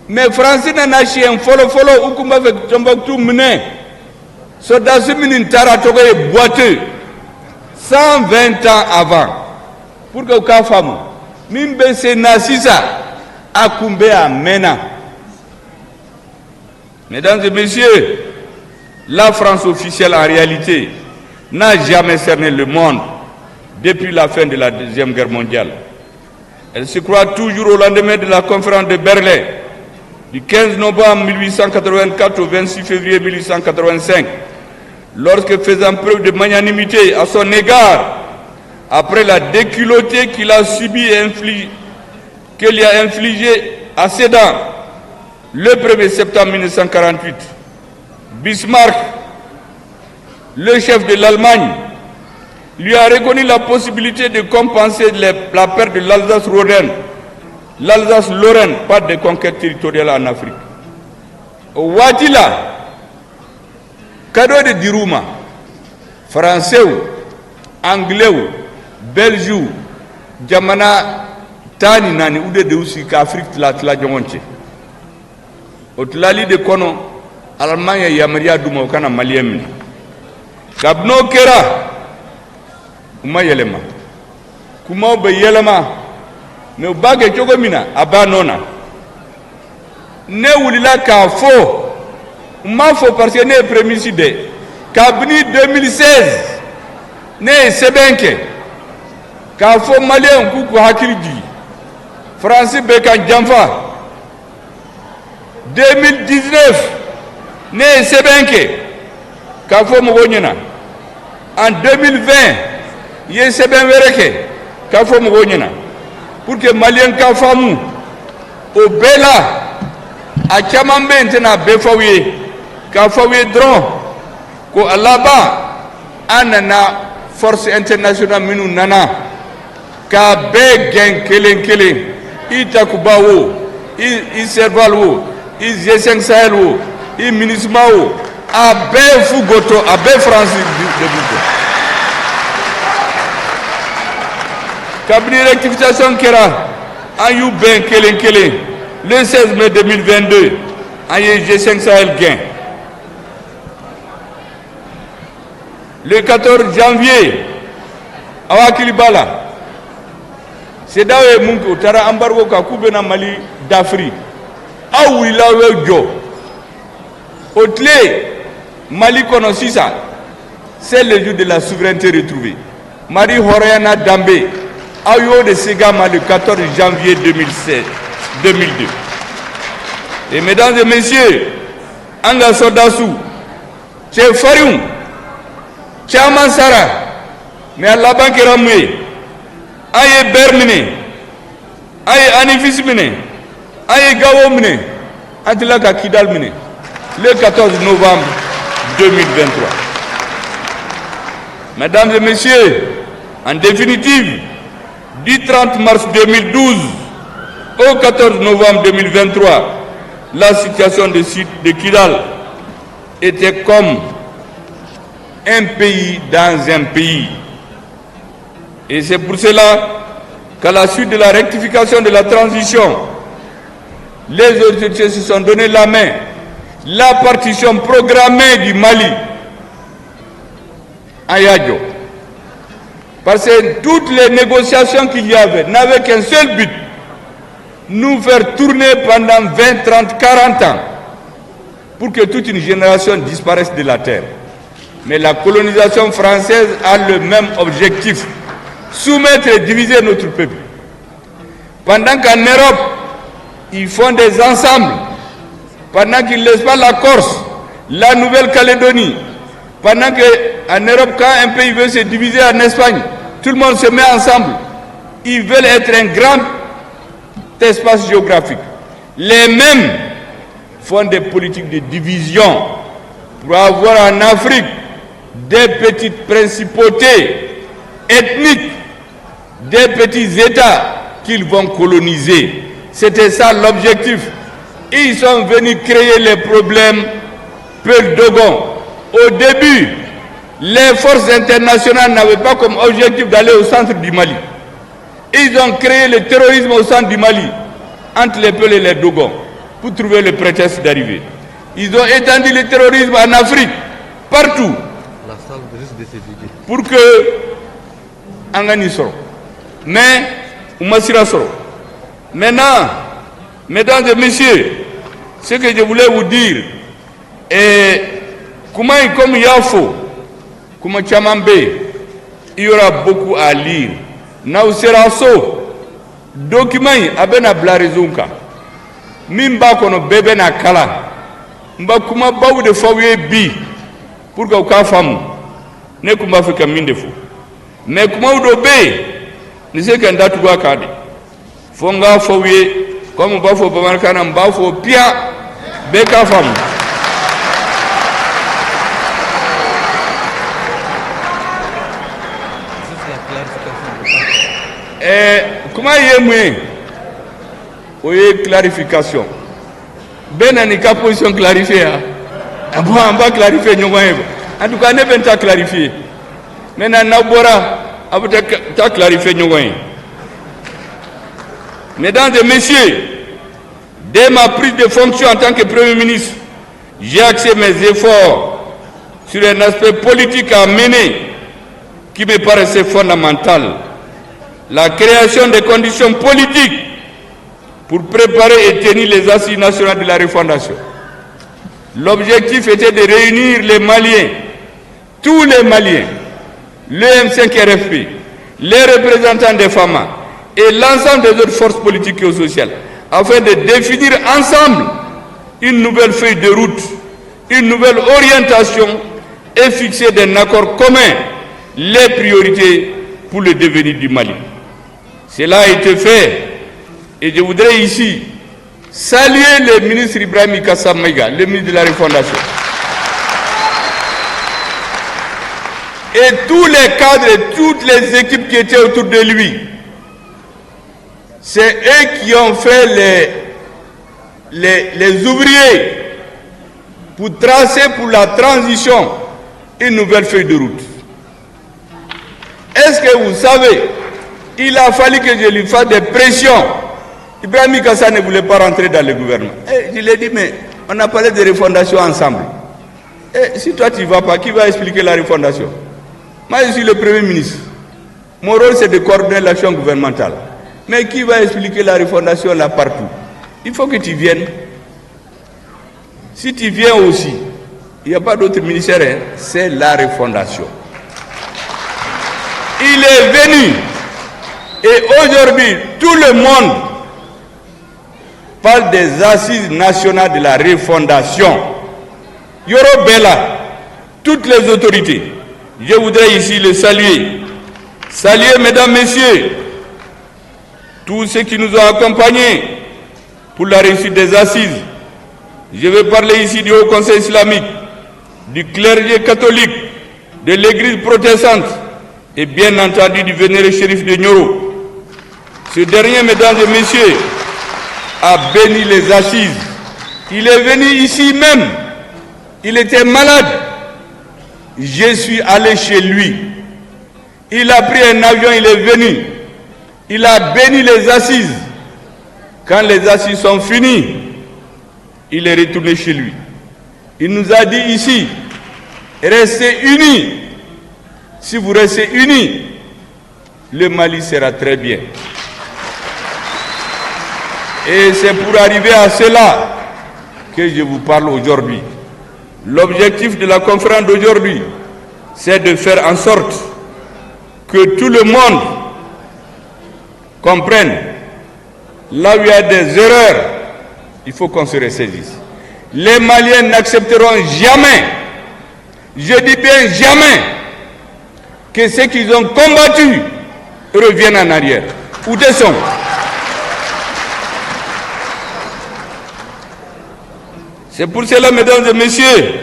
Mais Francis n'a chien folo ou Koumba fait Tombouctou mené. Soldat su bini Tara Togo et boiteux. 120 ans avant. Pour que vous femme, Mimbe se Nassisa. Akoumbe à Mena. Mesdames et messieurs, la France officielle en réalité n'a jamais cerné le monde depuis la fin de la Deuxième Guerre mondiale. Elle se croit toujours au lendemain de la conférence de Berlin du 15 novembre 1884 au 26 février 1885, lorsque faisant preuve de magnanimité à son égard, après la déculottée qu'il a subie et qu'il y a infligé à Sedan le 1er septembre 1948. Bismarck, le chef de l'Allemagne, lui a reconnu la possibilité de compenser la perte de l'Alsace-Lorraine par des conquêtes territoriales en Afrique. Au Watila, cadeau de Diruma, français, anglais, belge, Jamana, Tani nani ude de aussi qu'Afrique la jongonche. Au tlali de kono, Allemagne ya Maria Duma kana Malien. kabno kera uma yelema kuma be yelema me bage chogo mina abanona ne wulila ka fo ma fo parce que ne prémisside kabni 2016 ne sebenke ka fo malien ku hakilji français be kan jamfa 2019 ne sebenke ka fo mo wonyina en 2020 ye seben wereke ka fo mo wonyina pour que malien ka famu o bela a caman bɛ yen tɛna bɛɛ f'aw ye k'a f'aw ye dɔrɔn ko a laban an nana force internationale minnu nana k'a bɛɛ gɛn kelen kelen i Takuba o i Serval o i G5 Sahel o i MINUSMA o a bɛɛ fu goto a bɛɛ France de buto kabini rectification kɛra an y'u bɛn kelen kelen. Le 16 mai 2022, en G5 Sahel gain. Le 14 janvier, à Wakilibala, c'est là où Munko, Tara Ambargo, Kakubena Mali d'Afrique. Ah oui, là où Joe. Au clé, Mali connaît ça. C'est le jour de la souveraineté retrouvée. Marie Horiana Dambé, a eu de Segama le 14 janvier 2002. Et mesdames et messieurs, Anga Sodasu, Tché Farium, Tché Amansara, mais à la banque Ramoué, Aye Bermine, Aye Anifis Mine, Aye Gawo Mine, Antilaka Kidal Mine, le 14 novembre 2023. Mesdames et messieurs, en définitive, du 30 mars 2012 au 14 novembre 2023, la situation de Kidal était comme un pays dans un pays. Et c'est pour cela qu'à la suite de la rectification de la transition, les autorités se sont donné la main. La partition programmée du Mali à Yadjo. Parce que toutes les négociations qu'il y avait n'avaient qu'un seul but: nous faire tourner pendant 20, 30, 40 ans pour que toute une génération disparaisse de la terre. Mais la colonisation française a le même objectif: soumettre et diviser notre peuple. Pendant qu'en Europe, ils font des ensembles, pendant qu'ils ne laissent pas la Corse, la Nouvelle-Calédonie, pendant qu'en Europe, quand un pays veut se diviser en Espagne, tout le monde se met ensemble. Ils veulent être un grand espace géographique. Les mêmes font des politiques de division pour avoir en Afrique des petites principautés ethniques, des petits États qu'ils vont coloniser. C'était ça l'objectif. Ils sont venus créer les problèmes Peul Dogon. Au début, les forces internationales n'avaient pas comme objectif d'aller au centre du Mali. Ils ont créé le terrorisme au centre du Mali, entre les Peuls et les Dogons, pour trouver le prétexte d'arriver. Ils ont étendu le terrorisme en Afrique, partout, la salle risque de se vider, pour que Angani soro. Mais, Oumassira soro. Maintenant, mesdames et messieurs, ce que je voulais vous dire est, comme Yafo, comme Tchamambe, il y aura beaucoup à lire. Nauseraso, document abena blarizunka. Mimba kono bebe na kala. Mba kuma bawu de fawe bi. Pour que uka famu. Ne kuma fika mindefo. Mais kuma udo be. Ni se kanda tuwa kade. Fonga fawe. Comme bafo bamarkana mbafo pia. Beka famu. Comment y est clarification. Ben ni ka position clarifiée. On va clarifier nous. En tout cas, ne pas clarifier. Maintenant, Nabora a clarifié nous. Mesdames et messieurs, dès ma prise de fonction en tant que Premier ministre, j'ai axé mes efforts sur un aspect politique à mener qui me paraissait fondamental, la création des conditions politiques pour préparer et tenir les assises nationales de la refondation. L'objectif était de réunir les Maliens, tous les Maliens, le M5-RFP, les représentants des FAMA et l'ensemble des autres forces politiques et sociales, afin de définir ensemble une nouvelle feuille de route, une nouvelle orientation et fixer d'un accord commun les priorités pour le devenir du Mali. Cela a été fait et je voudrais ici saluer le ministre Ibrahim Kassam Maïga, le ministre de la Refondation. Et tous les cadres et toutes les équipes qui étaient autour de lui. C'est eux qui ont fait les ouvriers pour tracer pour la transition une nouvelle feuille de route. Est-ce que vous savez, il a fallu que je lui fasse des pressions. Ibrahim Kassa ne voulait pas rentrer dans le gouvernement. Et je lui ai dit, mais on a parlé de refondation ensemble. Et si toi tu ne vas pas, qui va expliquer la refondation? Moi je suis le Premier ministre. Mon rôle c'est de coordonner l'action gouvernementale. Mais qui va expliquer la refondation là partout? Il faut que tu viennes. Si tu viens aussi, il n'y a pas d'autre ministère, hein, c'est la refondation. Il est venu et aujourd'hui tout le monde parle des assises nationales de la refondation. Yoro Bella, toutes les autorités, je voudrais ici le saluer. Saluer, mesdames, messieurs, tous ceux qui nous ont accompagnés pour la réussite des assises. Je vais parler ici du Haut Conseil islamique, du clergé catholique, de l'église protestante et bien entendu du vénéré shérif de Nioro. Ce dernier, mesdames et messieurs, a béni les assises. Il est venu ici même. Il était malade. Je suis allé chez lui. Il a pris un avion, il est venu. Il a béni les assises. Quand les assises sont finies, il est retourné chez lui. Il nous a dit ici, restez unis. Si vous restez unis, le Mali sera très bien. Et c'est pour arriver à cela que je vous parle aujourd'hui. L'objectif de la conférence d'aujourd'hui, c'est de faire en sorte que tout le monde comprenne. Là où il y a des erreurs, il faut qu'on se ressaisisse. Les Maliens n'accepteront jamais, je dis bien jamais, que ceux qu'ils ont combattus reviennent en arrière ou descendent. C'est pour cela, mesdames et messieurs,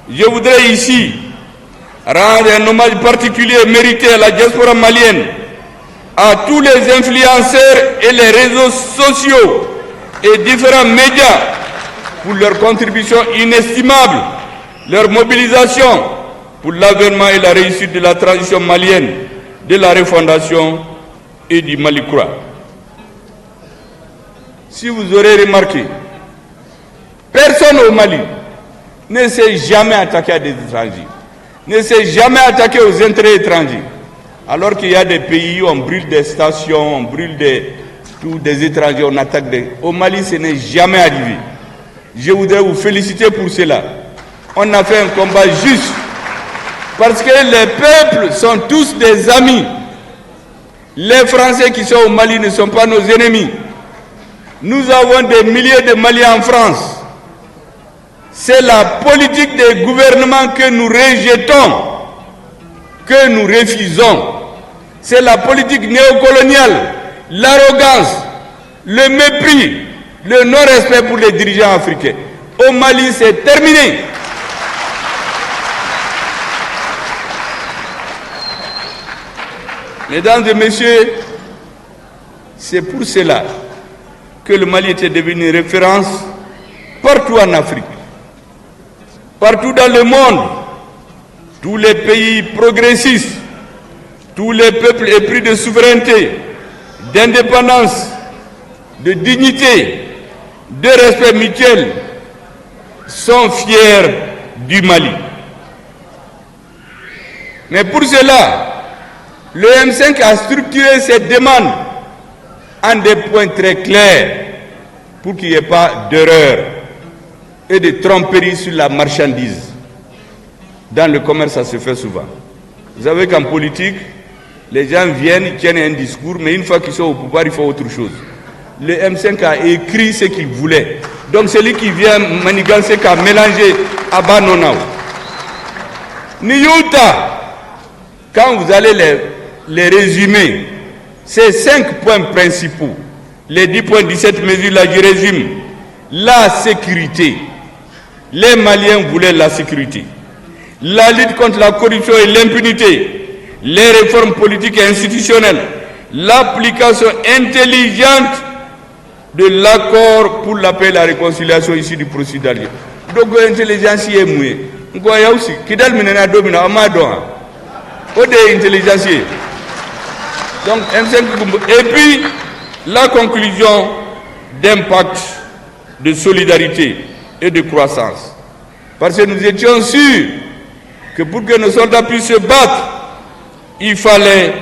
je voudrais ici rendre un hommage particulier mérité à la diaspora malienne, à tous les influenceurs et les réseaux sociaux et différents médias pour leur contribution inestimable, leur mobilisation pour l'avènement et la réussite de la transition malienne, de la refondation et du Mali croix. Si vous aurez remarqué, personne au Mali ne s'est jamais attaqué à des étrangers, ne s'est jamais attaqué aux intérêts étrangers. Alors qu'il y a des pays où on brûle des stations, on brûle des étrangers, on attaque des... Au Mali, ce n'est jamais arrivé. Je voudrais vous féliciter pour cela. On a fait un combat juste. Parce que les peuples sont tous des amis. Les Français qui sont au Mali ne sont pas nos ennemis. Nous avons des milliers de Maliens en France. C'est la politique des gouvernements que nous rejetons, que nous refusons. C'est la politique néocoloniale, l'arrogance, le mépris, le non-respect pour les dirigeants africains. Au Mali, c'est terminé. Mesdames et messieurs, c'est pour cela que le Mali était devenu une référence partout en Afrique, partout dans le monde. Tous les pays progressistes, tous les peuples épris de souveraineté, d'indépendance, de dignité, de respect mutuel sont fiers du Mali. Mais pour cela, le M5 a structuré ses demandes en des points très clairs pour qu'il n'y ait pas d'erreur et de tromperie sur la marchandise. Dans le commerce, ça se fait souvent. Vous savez qu'en politique, les gens viennent, ils tiennent un discours, mais une fois qu'ils sont au pouvoir, ils font autre chose. Le M5 a écrit ce qu'il voulait. Donc celui qui vient manigancer, qui a mélangé à Banonao. Niyuta, quand vous allez les résumer, ces 5 points principaux, les 10 points, 17 mesures, là, je résume. La sécurité. Les Maliens voulaient la sécurité. La lutte contre la corruption et l'impunité. Les réformes politiques et institutionnelles. L'application intelligente de l'accord pour la paix et la réconciliation ici du processus d'alliance. Donc l'intelligence est mouillée. Donc il y a aussi Kidal Minena Domina Amadouan. Ode intelligence. Donc et puis la conclusion d'impact, de solidarité et de croissance. Parce que nous étions sûrs que pour que nos soldats puissent se battre, il fallait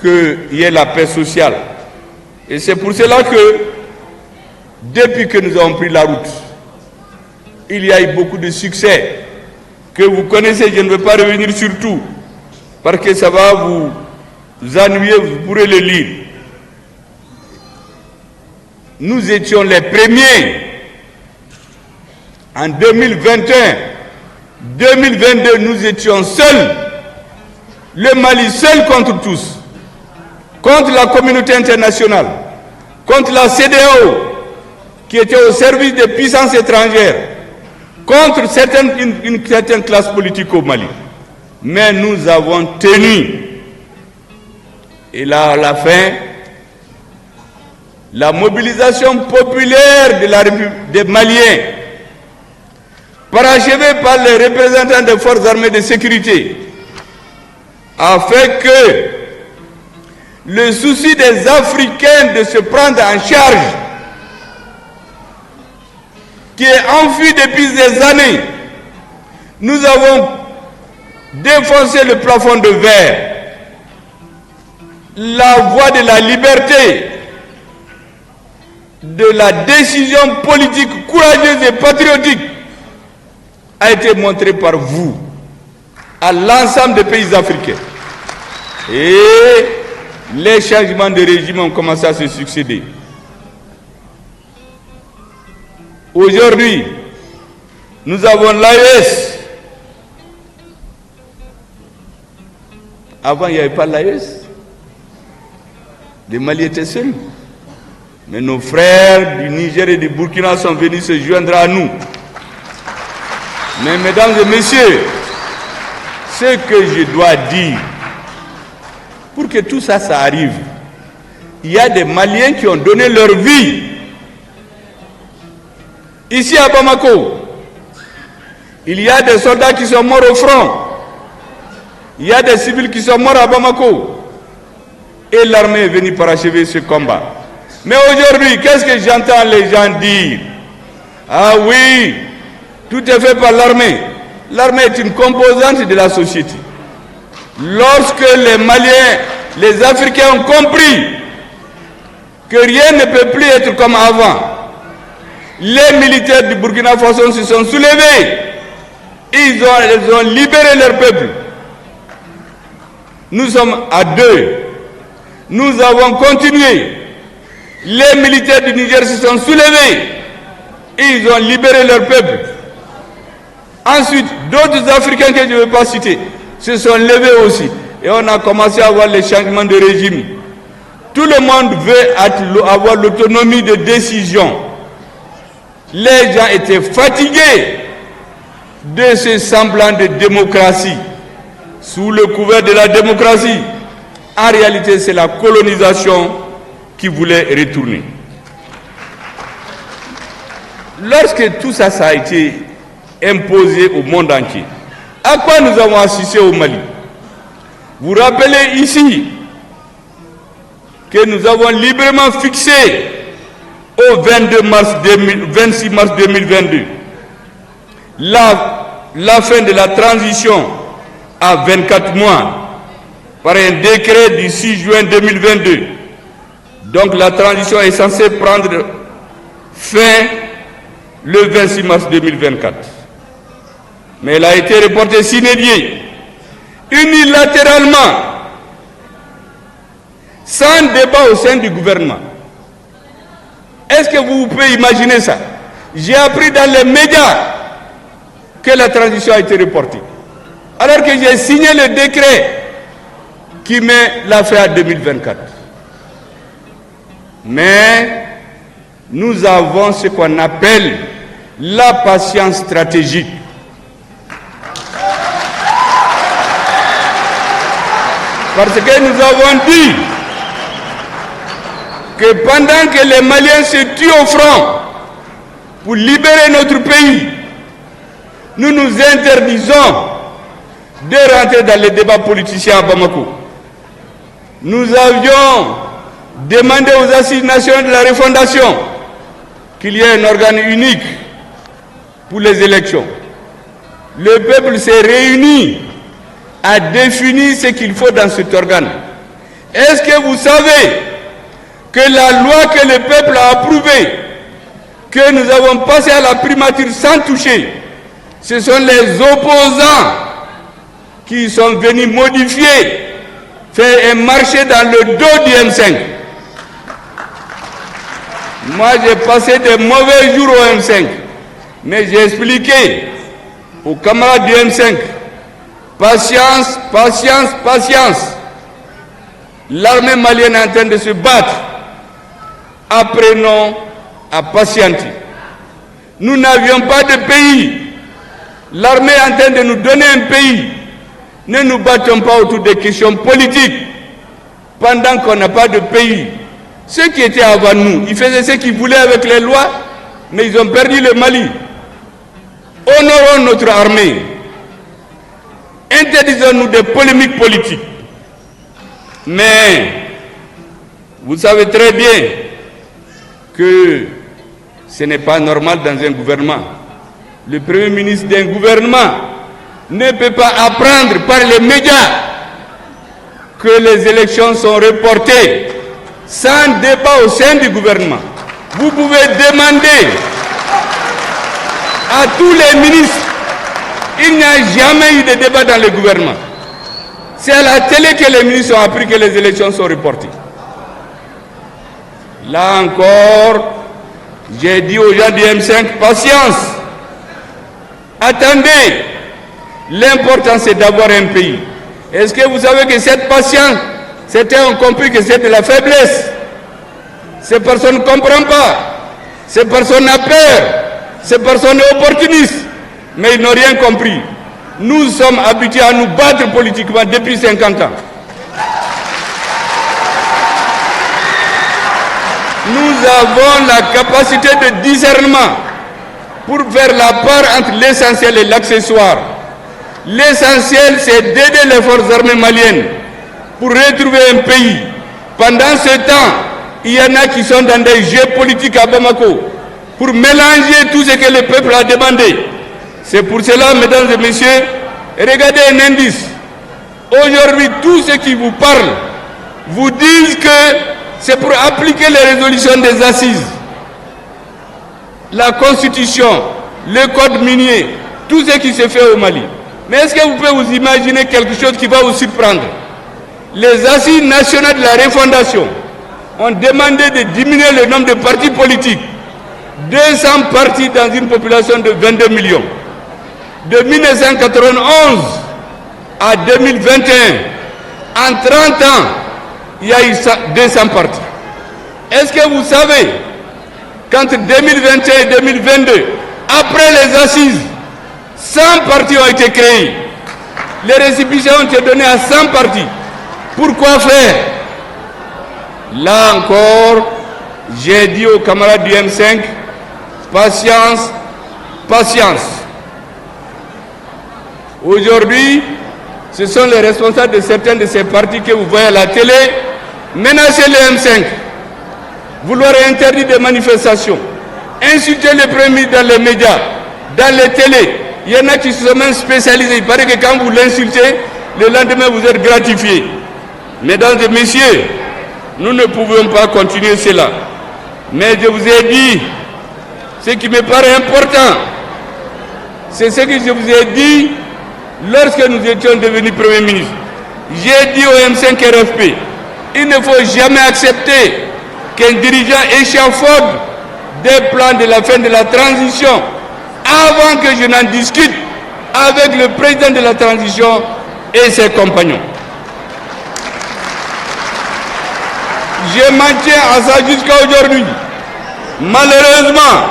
qu'il y ait la paix sociale. Et c'est pour cela que, depuis que nous avons pris la route, il y a eu beaucoup de succès que vous connaissez. Je ne veux pas revenir sur tout, parce que ça va vous ennuyer, vous pourrez le lire. Nous étions les premiers en 2021. 2022, nous étions seuls. Le Mali seul contre tous. Contre la communauté internationale, contre la CEDEAO, qui était au service des puissances étrangères, contre une certaine classe politique au Mali. Mais nous avons tenu. Et là, à la fin, la mobilisation populaire des Maliens, parachevée par les représentants des forces armées de sécurité, a fait que le souci des Africains de se prendre en charge, qui est enfui depuis des années, nous avons défoncé le plafond de verre. La voie de la liberté, de la décision politique courageuse et patriotique a été montrée par vous à l'ensemble des pays africains. Et les changements de régime ont commencé à se succéder. Aujourd'hui, nous avons l'AES. Avant, il n'y avait pas l'AES. Les Mali étaient seuls. Mais nos frères du Niger et du Burkina sont venus se joindre à nous. Mais mesdames et messieurs, ce que je dois dire, pour que tout ça, ça arrive, il y a des Maliens qui ont donné leur vie. Ici à Bamako, il y a des soldats qui sont morts au front. Il y a des civils qui sont morts à Bamako. Et l'armée est venue parachever ce combat. Mais aujourd'hui, qu'est-ce que j'entends les gens dire? Ah oui, tout est fait par l'armée. L'armée est une composante de la société. Lorsque les Maliens, les Africains ont compris que rien ne peut plus être comme avant, les militaires du Burkina Faso se sont soulevés. Ils ont libéré leur peuple. Nous sommes à deux. Nous avons continué. Les militaires du Niger se sont soulevés. Ils ont libéré leur peuple. Ensuite, d'autres Africains que je ne vais pas citer se sont levés aussi. Et on a commencé à avoir les changements de régime. Tout le monde veut avoir l'autonomie de décision. Les gens étaient fatigués de ce semblant de démocratie. Sous le couvert de la démocratie, en réalité, c'est la colonisation qui voulait retourner. Lorsque tout ça, ça a été imposé au monde entier, à quoi nous avons assisté au Mali? Vous rappelez ici que nous avons librement fixé au 26 mars 2022 la fin de la transition à 24 mois par un décret du 6 juin 2022. Donc la transition est censée prendre fin le 26 mars 2024. Mais elle a été reportée sine die, unilatéralement, sans débat au sein du gouvernement. Est-ce que vous pouvez imaginer ça? J'ai appris dans les médias que la transition a été reportée, alors que j'ai signé le décret qui met la fin à 2024. Mais nous avons ce qu'on appelle la patience stratégique. Parce que nous avons dit que pendant que les Maliens se tuent au front pour libérer notre pays, nous nous interdisons de rentrer dans les débats politiciens à Bamako. Nous avions demandé aux Assises nationales de la refondation qu'il y ait un organe unique pour les élections. Le peuple s'est réuni à définir ce qu'il faut dans cet organe. Est-ce que vous savez que la loi que le peuple a approuvée, que nous avons passée à la primature sans toucher, ce sont les opposants qui sont venus modifier, faire un marché dans le dos du M5. Moi, j'ai passé de mauvais jours au M5, mais j'ai expliqué aux camarades du M5, patience, patience, patience. L'armée malienne est en train de se battre. Apprenons à patienter. Nous n'avions pas de pays. L'armée est en train de nous donner un pays. Ne nous battons pas autour des questions politiques pendant qu'on n'a pas de pays. Ceux qui étaient avant nous, ils faisaient ce qu'ils voulaient avec les lois, mais ils ont perdu le Mali. Honorons notre armée. Interdisons-nous des polémiques politiques. Mais vous savez très bien que ce n'est pas normal dans un gouvernement. Le Premier ministre d'un gouvernement ne peut pas apprendre par les médias que les élections sont reportées sans débat au sein du gouvernement. Vous pouvez demander à tous les ministres. Il n'y a jamais eu de débat dans le gouvernement. C'est à la télé que les ministres ont appris que les élections sont reportées. Là encore, j'ai dit aux gens du M5, patience. Attendez. L'important, c'est d'avoir un pays. Est-ce que vous savez que cette patience, certains ont compris que c'est de la faiblesse. Ces personnes ne comprennent pas. Ces personnes ont peur. Ces personnes sont opportunistes. Mais ils n'ont rien compris. Nous sommes habitués à nous battre politiquement depuis 50 ans. Nous avons la capacité de discernement pour faire la part entre l'essentiel et l'accessoire. L'essentiel, c'est d'aider les forces armées maliennes pour retrouver un pays. Pendant ce temps, il y en a qui sont dans des jeux politiques à Bamako pour mélanger tout ce que le peuple a demandé. C'est pour cela, mesdames et messieurs, regardez un indice. Aujourd'hui, tous ceux qui vous parlent vous disent que c'est pour appliquer les résolutions des assises, la constitution, le code minier, tout ce qui se fait au Mali. Mais est-ce que vous pouvez vous imaginer quelque chose qui va vous surprendre? Les assises nationales de la refondation ont demandé de diminuer le nombre de partis politiques. 200 partis dans une population de 22 millions. De 1991 à 2021, en 30 ans, il y a eu 200 partis. Est-ce que vous savez qu'entre 2021 et 2022, après les assises, 100 partis ont été créés. Les récépissés ont été donnés à 100 partis. Pourquoi faire? Là encore, j'ai dit aux camarades du M5, patience, patience. Aujourd'hui, ce sont les responsables de certains de ces partis que vous voyez à la télé menacer le M5, vouloir interdire des manifestations, insulter le Premier ministre dans les médias, dans les télés, Il y en a qui se sont même spécialisés. Il paraît que quand vous l'insultez, le lendemain vous êtes gratifié. Mesdames et messieurs, nous ne pouvons pas continuer cela. Mais je vous ai dit, ce qui me paraît important, c'est ce que je vous ai dit lorsque nous étions devenus Premier ministre. J'ai dit au M5 RFP, il ne faut jamais accepter qu'un dirigeant échafaude des plans de la fin de la transition avant que je n'en discute avec le président de la transition et ses compagnons. Je m'en tiens à ça jusqu'à aujourd'hui. Malheureusement,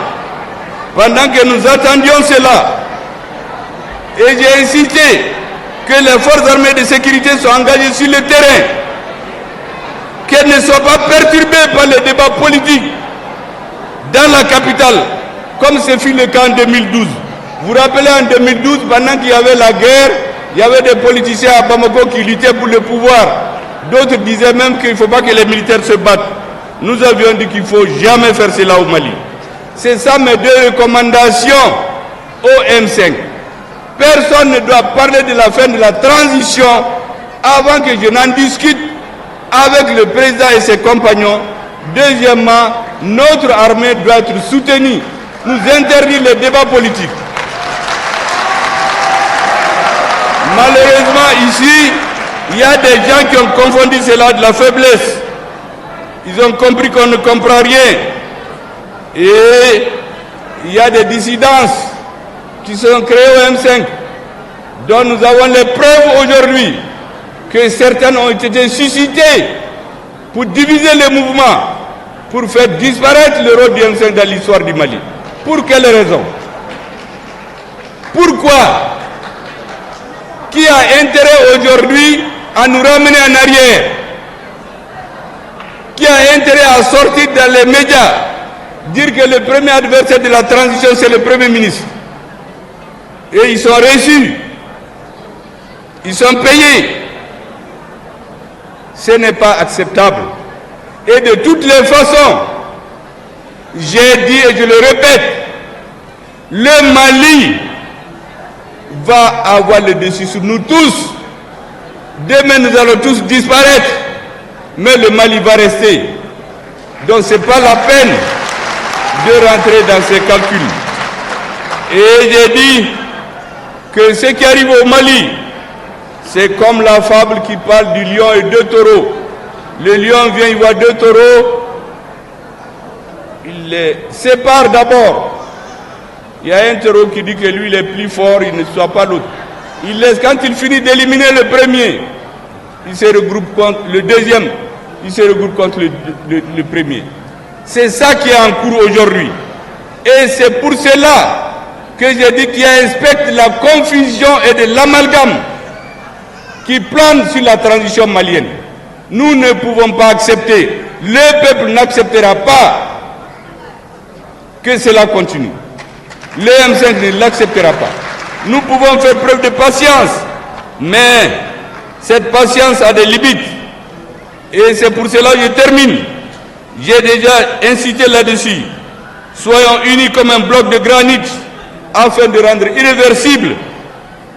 pendant que nous attendions cela, et j'ai insisté que les forces armées de sécurité soient engagées sur le terrain, qu'elles ne soient pas perturbées par les débats politiques dans la capitale, comme ce fut le cas en 2012. Vous vous rappelez, en 2012, pendant qu'il y avait la guerre, il y avait des politiciens à Bamako qui luttaient pour le pouvoir. D'autres disaient même qu'il ne faut pas que les militaires se battent. Nous avions dit qu'il ne faut jamais faire cela au Mali. C'est ça mes deux recommandations au M5. Personne ne doit parler de la fin de la transition avant que je n'en discute avec le président et ses compagnons. Deuxièmement, notre armée doit être soutenue. Nous interdire les débats politiques. Malheureusement, ici, il y a des gens qui ont confondu cela de la faiblesse. Ils ont compris qu'on ne comprend rien. Et il y a des dissidences qui sont créées au M5, dont nous avons les preuves aujourd'hui que certaines ont été suscitées pour diviser le mouvement, pour faire disparaître le rôle du M5 dans l'histoire du Mali. Pour quelle raison? Pourquoi? Qui a intérêt aujourd'hui à nous ramener en arrière? Qui a intérêt à sortir dans les médias, dire que le premier adversaire de la transition c'est le Premier ministre? Et ils sont reçus, ils sont payés. Ce n'est pas acceptable. Et de toutes les façons, j'ai dit et je le répète, le Mali va avoir le dessus sur nous tous. Demain nous allons tous disparaître, mais le Mali va rester. Donc ce n'est pas la peine de rentrer dans ces calculs. Et j'ai dit que ce qui arrive au Mali, c'est comme la fable qui parle du lion et deux taureaux. Le lion vient, il voit deux taureaux, il les sépare d'abord. Il y a un taureau qui dit que lui il est plus fort, il ne soit pas l'autre. Il laisse, quand il finit d'éliminer le premier, il se regroupe contre le deuxième, il se regroupe contre le premier. C'est ça qui est en cours aujourd'hui. Et c'est pour cela que j'ai dit qu'il y a un spectre de la confusion et de l'amalgame qui plane sur la transition malienne. Nous ne pouvons pas accepter, le peuple n'acceptera pas que cela continue. Le M5 ne l'acceptera pas. Nous pouvons faire preuve de patience, mais cette patience a des limites. Et c'est pour cela que je termine. J'ai déjà incité là-dessus. Soyons unis comme un bloc de granit afin de rendre irréversible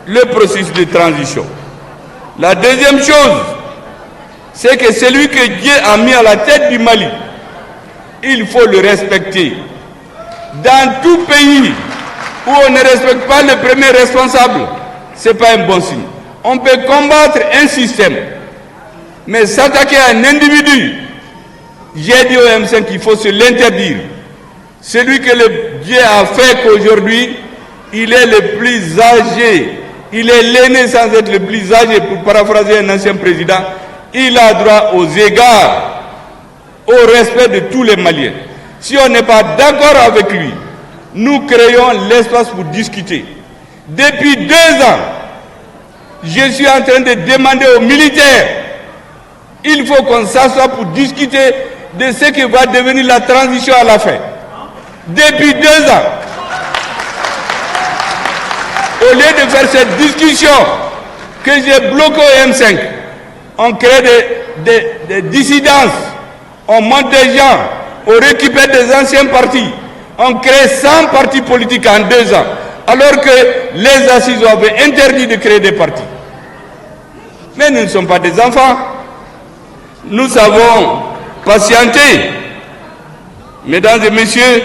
le processus de transition. La deuxième chose, c'est que celui que Dieu a mis à la tête du Mali, il faut le respecter. Dans tout pays où on ne respecte pas le premier responsable, ce n'est pas un bon signe. On peut combattre un système, mais s'attaquer à un individu, j'ai dit au M5 qu'il faut se l'interdire. Celui que le Dieu a fait qu'aujourd'hui, il est le plus âgé, il est l'aîné sans être le plus âgé, pour paraphraser un ancien président, il a droit aux égards, au respect de tous les Maliens. Si on n'est pas d'accord avec lui, nous créons l'espace pour discuter. Depuis 2 ans, je suis en train de demander aux militaires, il faut qu'on s'assoie pour discuter de ce qui va devenir la transition à la fin. Depuis 2 ans, au lieu de faire cette discussion que j'ai bloquée au M5, on crée des dissidences, on monte des gens, on récupère des anciens partis, on crée 100 partis politiques en 2 ans. alors que les assises avaient interdit de créer des partis. Mais nous ne sommes pas des enfants. Nous avons patienté. Mesdames et messieurs,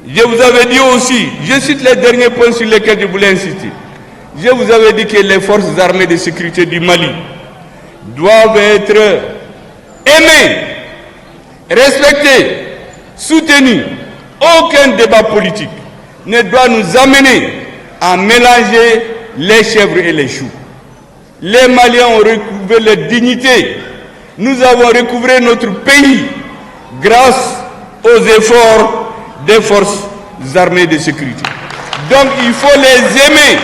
je vous avais dit aussi, je cite les derniers points sur lesquels je voulais insister. Je vous avais dit que les forces armées de sécurité du Mali doivent être aimées, respectées, soutenues. Aucun débat politique ne doit nous amener à mélanger les chèvres et les choux. Les Maliens ont recouvré leur dignité. Nous avons recouvré notre pays grâce aux efforts des forces armées de sécurité. Donc il faut les aimer,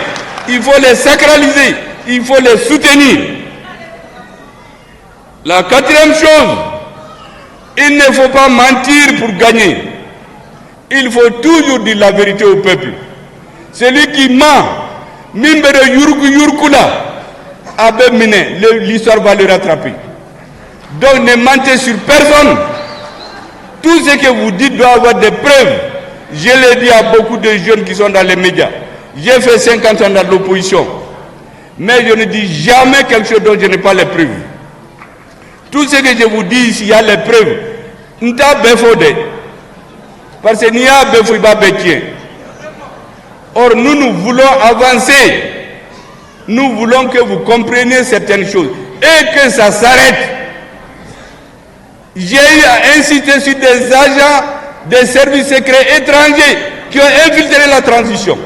il faut les sacraliser, il faut les soutenir. La quatrième chose, il ne faut pas mentir pour gagner. Il faut toujours dire la vérité au peuple. Celui qui ment, Mimbere Yurkula, l'histoire va le rattraper. Donc ne mentez sur personne. Tout ce que vous dites doit avoir des preuves. Je l'ai dit à beaucoup de jeunes qui sont dans les médias. J'ai fait 50 ans dans l'opposition. Mais je ne dis jamais quelque chose dont je n'ai pas les preuves. Tout ce que je vous dis ici, il y a les preuves. Nta befode. Parce que n'y a befouiba betien. Or nous voulons avancer. Nous voulons que vous compreniez certaines choses. Et que ça s'arrête. J'ai eu à inciter sur des agents des services secrets étrangers qui ont infiltré la transition.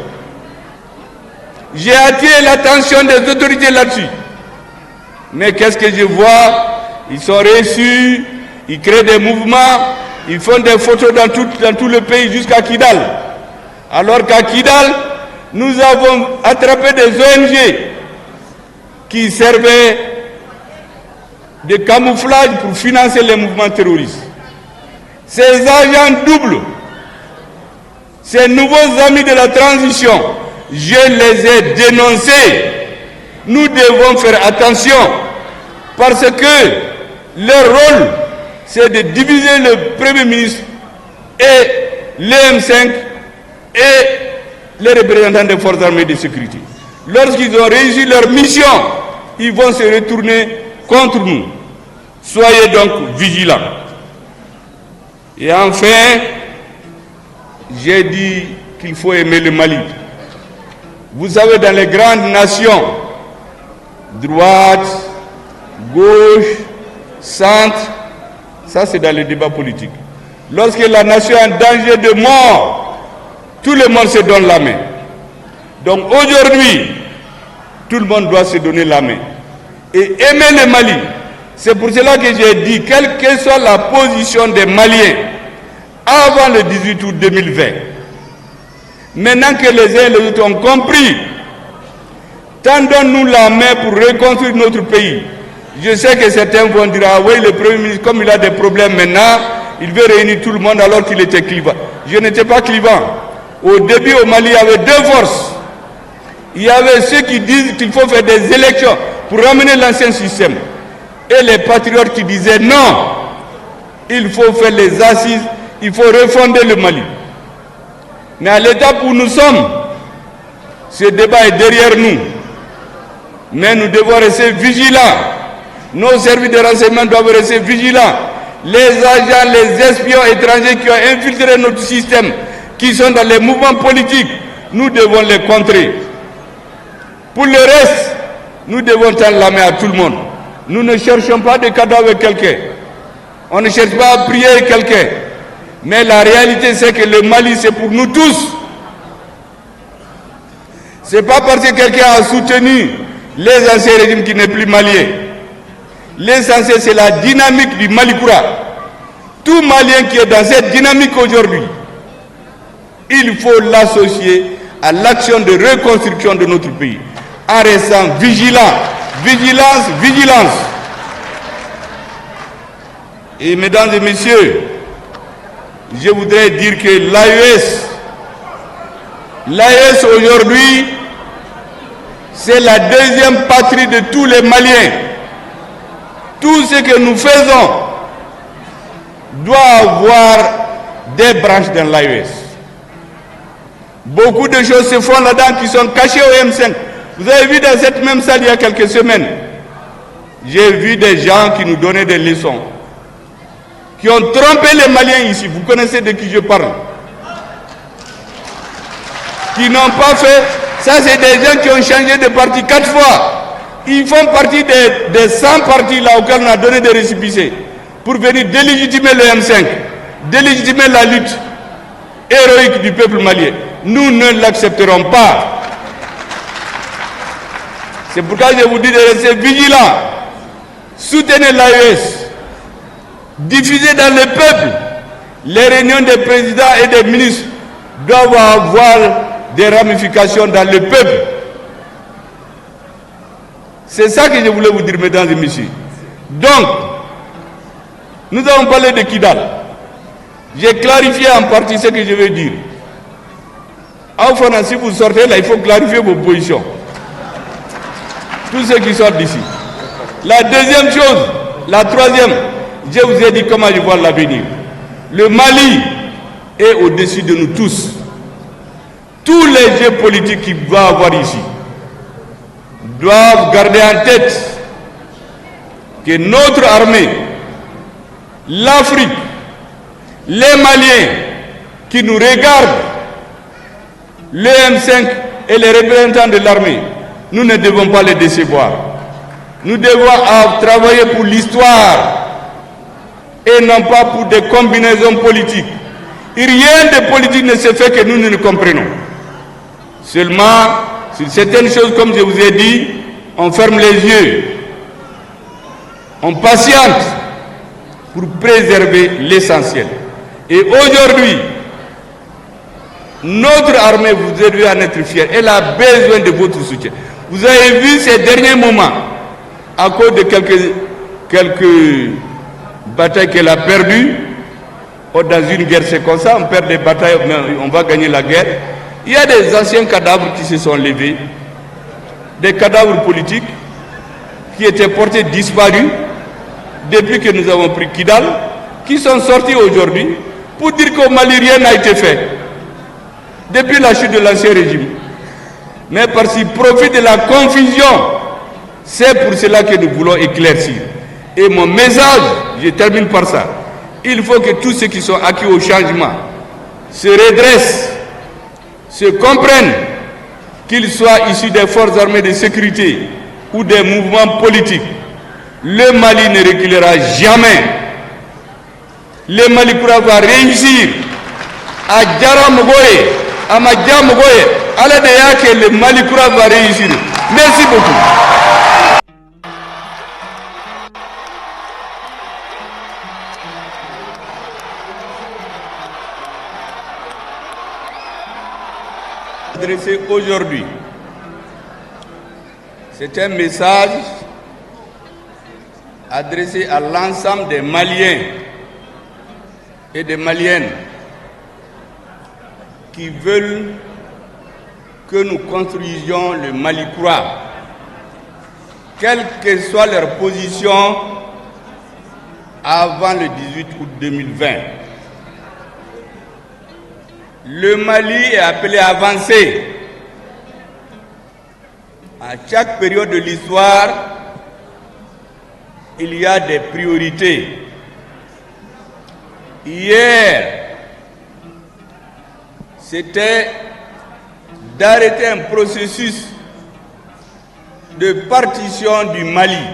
J'ai attiré l'attention des autorités là-dessus. Mais qu'est-ce que je vois? Ils sont reçus, ils créent des mouvements, ils font des photos dans tout le pays jusqu'à Kidal. Alors qu'à Kidal, nous avons attrapé des ONG qui servaient de camouflage pour financer les mouvements terroristes. Ces agents doubles, ces nouveaux amis de la transition, je les ai dénoncés. Nous devons faire attention parce que leur rôle, c'est de diviser le Premier ministre et l'EM5 et les représentants des forces armées de sécurité. Lorsqu'ils ont réussi leur mission, ils vont se retourner contre nous. Soyez donc vigilants. Et enfin, j'ai dit qu'il faut aimer le Mali. Vous savez, dans les grandes nations, droite, gauche, centre, ça c'est dans le débat politique. Lorsque la nation est en danger de mort, tout le monde se donne la main. Donc aujourd'hui, tout le monde doit se donner la main. Et aimer le Mali. C'est pour cela que j'ai dit, quelle que soit la position des Maliens avant le 18 août 2020, maintenant que les uns et les autres ont compris, tendons-nous la main pour reconstruire notre pays. Je sais que certains vont dire, ah oui, le Premier ministre, comme il a des problèmes maintenant, il veut réunir tout le monde alors qu'il était clivant. Je n'étais pas clivant. Au début, au Mali, il y avait deux forces. Il y avait ceux qui disent qu'il faut faire des élections pour ramener l'ancien système. Et les patriotes qui disaient non, il faut faire les assises, il faut refonder le Mali. Mais à l'étape où nous sommes, ce débat est derrière nous. Mais nous devons rester vigilants. Nos services de renseignement doivent rester vigilants. Les agents, les espions étrangers qui ont infiltré notre système, qui sont dans les mouvements politiques, nous devons les contrer. Pour le reste, nous devons tendre la main à tout le monde. Nous ne cherchons pas de cadeaux avec quelqu'un. On ne cherche pas à prier avec quelqu'un. Mais la réalité, c'est que le Mali, c'est pour nous tous. Ce n'est pas parce que quelqu'un a soutenu les anciens régimes qui n'est plus malien. L'essentiel, c'est la dynamique du Malikoura. Tout Malien qui est dans cette dynamique aujourd'hui, il faut l'associer à l'action de reconstruction de notre pays, en restant vigilant. Vigilance, vigilance. Et mesdames et messieurs, je voudrais dire que l'AES aujourd'hui, c'est la deuxième patrie de tous les Maliens. Tout ce que nous faisons doit avoir des branches dans l'AES. Beaucoup de choses se font là-dedans qui sont cachées au M5. Vous avez vu dans cette même salle il y a quelques semaines, j'ai vu des gens qui nous donnaient des leçons, qui ont trompé les Maliens ici. Vous connaissez de qui je parle? Qui n'ont pas fait. Ça, c'est des gens qui ont changé de parti 4 fois. Ils font partie des 100 partis là auxquels on a donné des récépissés pour venir délégitimer le M5, délégitimer la lutte héroïque du peuple malien. Nous ne l'accepterons pas. C'est pourquoi je vous dis de rester vigilants. Soutenez l'AES. Diffusez dans le peuple. Les réunions des présidents et des ministres doivent avoir des ramifications dans le peuple. C'est ça que je voulais vous dire, mesdames et messieurs. Donc, nous avons parlé de Kidal. J'ai clarifié en partie ce que je veux dire. Enfin, si vous sortez là, il faut clarifier vos positions. Tous ceux qui sortent d'ici. La deuxième chose, la troisième, je vous ai dit comment je vois l'avenir. Le Mali est au-dessus de nous tous. Tous les jeux politiques qu'il va avoir ici doivent garder en tête que notre armée, l'Afrique, les Maliens qui nous regardent, le M5 et les représentants de l'armée, nous ne devons pas les décevoir. Nous devons travailler pour l'histoire et non pas pour des combinaisons politiques. Et rien de politique ne se fait que nous ne comprenons. Seulement, sur certaines choses, comme je vous ai dit, on ferme les yeux. On patiente pour préserver l'essentiel. Et aujourd'hui, notre armée, vous devez en être fiers. Elle a besoin de votre soutien. Vous avez vu ces derniers moments, à cause de quelques batailles qu'elle a perdues. Dans une guerre, c'est comme ça, on perd des batailles, mais on va gagner la guerre. Il y a des anciens cadavres qui se sont levés, des cadavres politiques qui étaient portés disparus depuis que nous avons pris Kidal, qui sont sortis aujourd'hui pour dire qu'au Mali, rien n'a été fait depuis la chute de l'ancien régime. Mais parce qu'ils profitent de la confusion, c'est pour cela que nous voulons éclaircir. Et mon message, je termine par ça, il faut que tous ceux qui sont acquis au changement se redressent, se comprennent, qu'ils soient issus des forces armées de sécurité ou des mouvements politiques. Le Mali ne reculera jamais. Le Mali pourra réussir à Djaramogoye, à Madjamogoye, à la DEA que le Mali pourra réussir. Merci beaucoup. Adressé aujourd'hui, c'est un message adressé à l'ensemble des Maliens et des Maliennes qui veulent que nous construisions le Mali croix, quelle que soit leur position avant le 18 août 2020. Le Mali est appelé à avancer. À chaque période de l'histoire, il y a des priorités. Hier, c'était d'arrêter un processus de partition du Mali.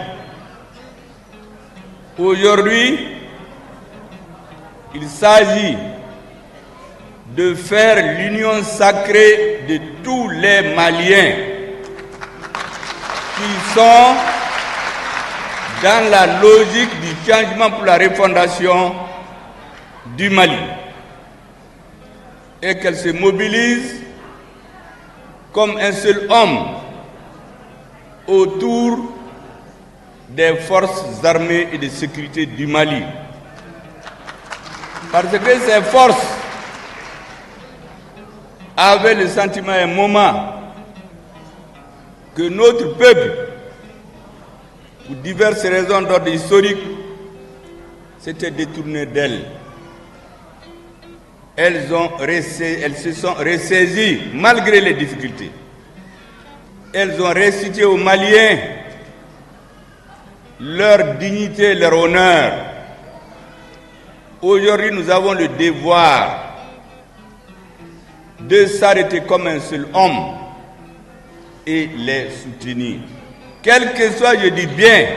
Aujourd'hui, il s'agit de faire l'union sacrée de tous les Maliens qui sont dans la logique du changement pour la refondation du Mali et qu'elle se mobilise comme un seul homme autour des forces armées et de sécurité du Mali. Parce que ces forces avaient le sentiment à un moment que notre peuple, pour diverses raisons d'ordre historique, s'était détourné d'elle. elles se sont ressaisies malgré les difficultés. Elles ont restitué aux Maliens leur dignité, leur honneur. Aujourd'hui, nous avons le devoir de s'arrêter comme un seul homme et les soutenir. Quelle que soit, je dis bien,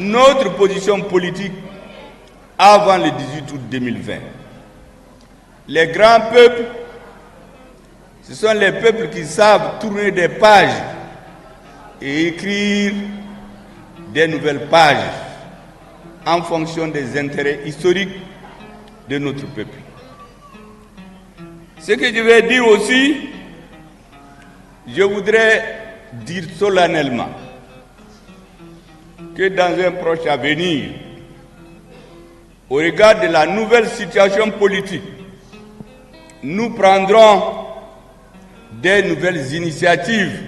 notre position politique avant le 18 août 2020. Les grands peuples, ce sont les peuples qui savent tourner des pages et écrire des nouvelles pages en fonction des intérêts historiques de notre peuple. Ce que je vais dire aussi, je voudrais dire solennellement que dans un proche avenir, au regard de la nouvelle situation politique, nous prendrons des nouvelles initiatives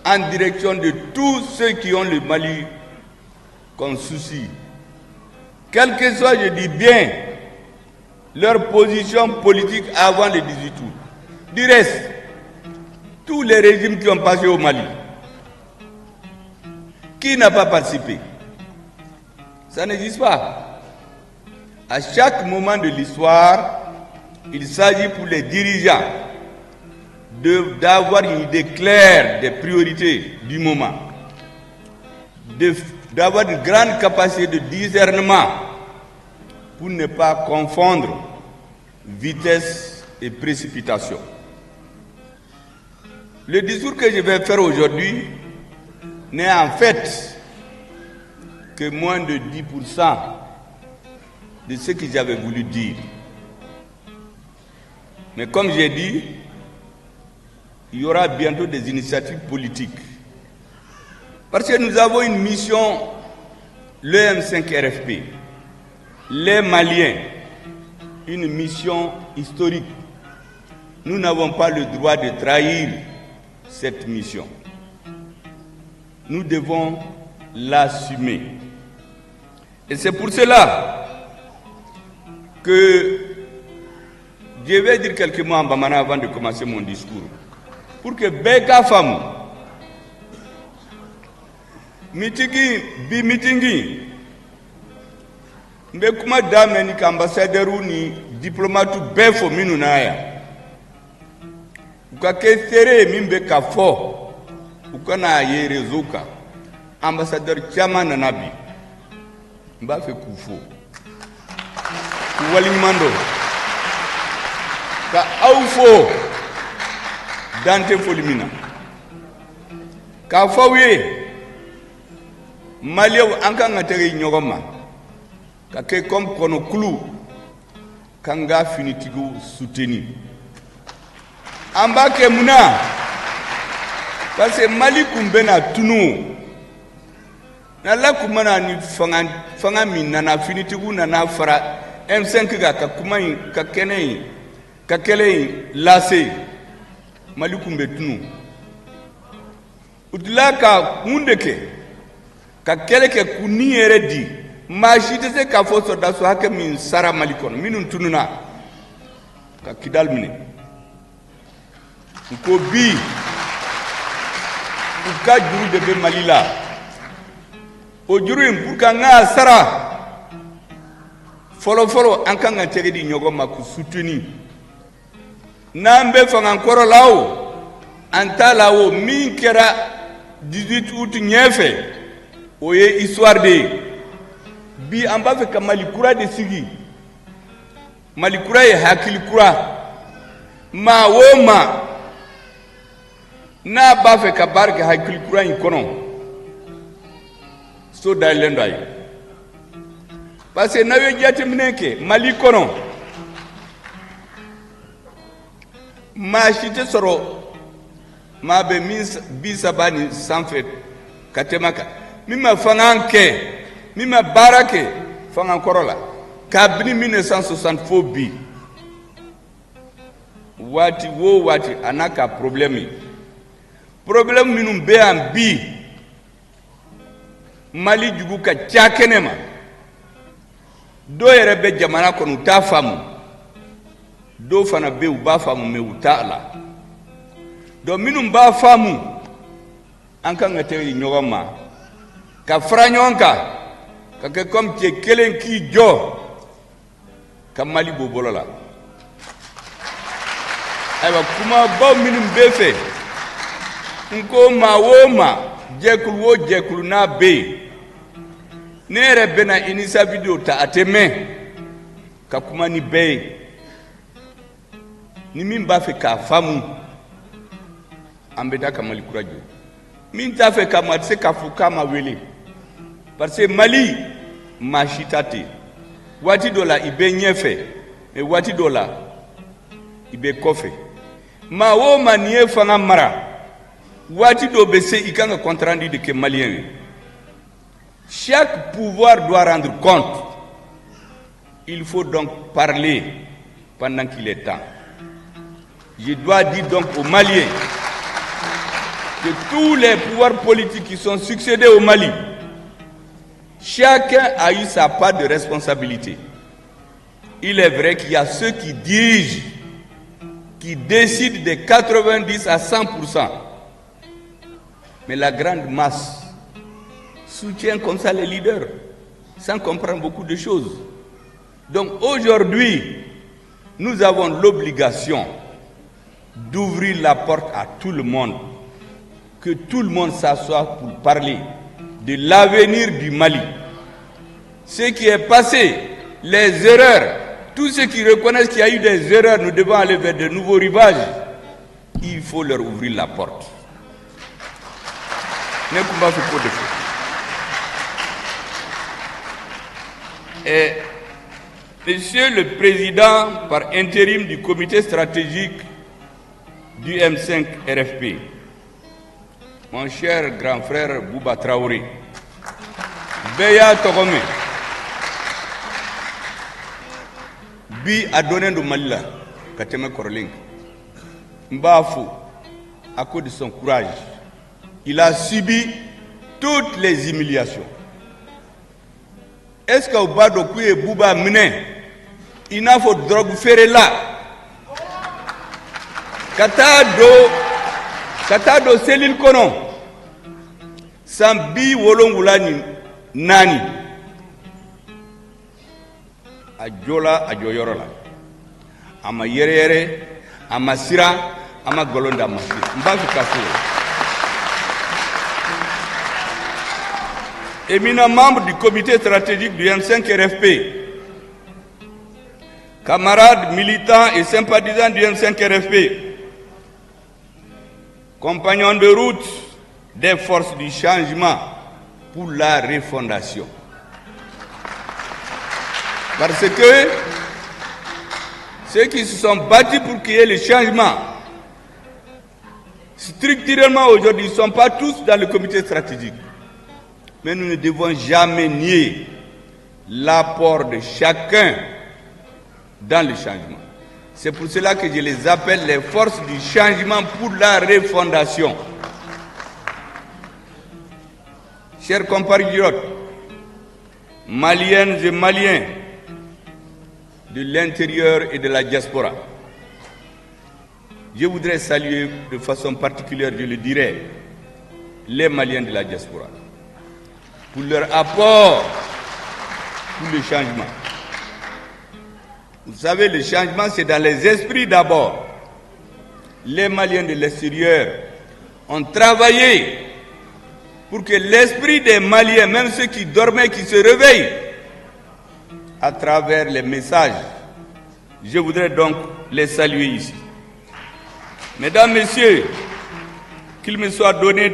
en direction de tous ceux qui ont le Mali comme souci. Quelle que soit, je dis bien, leur position politique avant le 18 août. Du reste, tous les régimes qui ont passé au Mali, qui n'a pas participé? Ça n'existe pas. À chaque moment de l'histoire, il s'agit pour les dirigeants d'avoir une idée claire des priorités du moment, d'avoir une grande capacité de discernement pour ne pas confondre vitesse et précipitation. Le discours que je vais faire aujourd'hui n'est en fait que moins de 10% de ce que j'avais voulu dire. Mais comme j'ai dit, il y aura bientôt des initiatives politiques. Parce que nous avons une mission, le M5 RFP, les Maliens, une mission historique. Nous n'avons pas le droit de trahir cette mission. Nous devons l'assumer. Et c'est pour cela que je vais dire quelques mots en Bamana avant de commencer mon discours. Pour que Beka Famu, Mitigi, Bi Mitingi, Mbekuma Dameni, ambassadeur ni diplomate Befo Minunaya, Ukakestere Mimbe Kafo, Ukana Yerezuka, ambassadeur Chaman Nabi, Mbafe Kufo, Walimando. Ka awfo Dante Folimina ka fawe Maliou anka ngatere nyogoma ka ke comme kono kulu kanga finitigo soutenu ambake muna parce que Mali kumbena tunu na la kumana ni fanga minna na finitigo na fara M5 ka kuma ka kenei ka kele lase Mali kumbe tunu utla ka mundeke ka kele ke kuni eredi machite se ka fo soda so hake min sara Mali kono minun tununa ka kidal mine ko bi uka juru de be Mali la o juru pour ka nga sara folo anka nga tegedi nyogo maku soutenu Nambe fangankoro lao anta lao min kera 18 août nyefe oye histoire de bi amba fe ka malikura de sigi malikura ye hakili kura ma woma na ba fe ka barke hakili kura in kono so dalendo ay parce que nawe jati mineke mali kono ma chite soro ma be bisa bani sanfet katemaka mima fanganke mima barake fangan korola kabini 1964 bi wati anaka problème minum be am bi Mali jugu ka tiakenema do yere be jamana kono ta famu do fana be u b'a faamu mais u t'a la donc minnu b'a faamu an kan ka tɛ ɲɔgɔn ma ka fara ɲɔgɔn kan ka kɛ comme cɛ kelen k'i jɔ ka Mali bɔ bɔlɔ la ayiwa kumabaw minnu bɛ fɛ n ko maa o maa jɛkulu o jɛkulu n'a bɛ yen ne yɛrɛ bɛna initiative dɔ ta a tɛ mɛn ka kuma ni bɛɛ ye ni min b'a fɛ k'a faamu an bɛ taa ka Mali kura jɔ min t'a fɛ ka ma se k'a fɔ k'a ma wele parce que Mali maa si ta ten waati dɔ la i bɛ ɲɛfɛ mais waati dɔ la i bɛ kɔfɛ maa o maa n'i ye fanga mara waati dɔ bɛ se i kan ka compte rendu de kɛ maliyɛn ye chaque pouvoir doit rendre compte il faut donc parler pendant qu'il est temps je dois dire donc aux Maliens que tous les pouvoirs politiques qui sont succédés au Mali, chacun a eu sa part de responsabilité. Il est vrai qu'il y a ceux qui dirigent, qui décident de 90 à 100%. Mais la grande masse soutient comme ça les leaders, sans comprendre beaucoup de choses. Donc aujourd'hui, nous avons l'obligation d'ouvrir la porte à tout le monde, que tout le monde s'assoie pour parler de l'avenir du Mali. Ce qui est passé, les erreurs, tous ceux qui reconnaissent qu'il y a eu des erreurs, nous devons aller vers de nouveaux rivages. Il faut leur ouvrir la porte. Et Monsieur le Président par intérim du comité stratégique du M5 RFP, mon cher grand frère Bouba Traoré, Beya Togome, Bi a donné de Malila, Kateme Korling, Mbafou, à cause de son courage, il a subi toutes les humiliations. Est-ce qu'au bas de Kouye Bouba Mine, il n'a pas de drogue faire là? Katado Selil Kono, Sambi Wolongulani Nani, Ajola Ajoyorola, Ama Yerere, Ama Sira, Ama Golonda Massi, Mbafi Kassou. Éminent membre du comité stratégique du M5 RFP, camarades militants et sympathisants du M5 RFP, compagnons de route des forces du changement pour la refondation. Parce que ceux qui se sont battus pour qu'il y ait le changement, structurellement aujourd'hui, ils ne sont pas tous dans le comité stratégique. Mais nous ne devons jamais nier l'apport de chacun dans le changement. C'est pour cela que je les appelle les forces du changement pour la refondation. Chers compatriotes, Maliennes et Maliens de l'intérieur et de la diaspora, je voudrais saluer de façon particulière, je le dirais, les Maliens de la diaspora pour leur apport pour le changement. Vous savez, le changement, c'est dans les esprits d'abord. Les Maliens de l'extérieur ont travaillé pour que l'esprit des Maliens, même ceux qui dormaient, qui se réveillent, à travers les messages. Je voudrais donc les saluer ici. Mesdames, Messieurs, qu'il me soit donné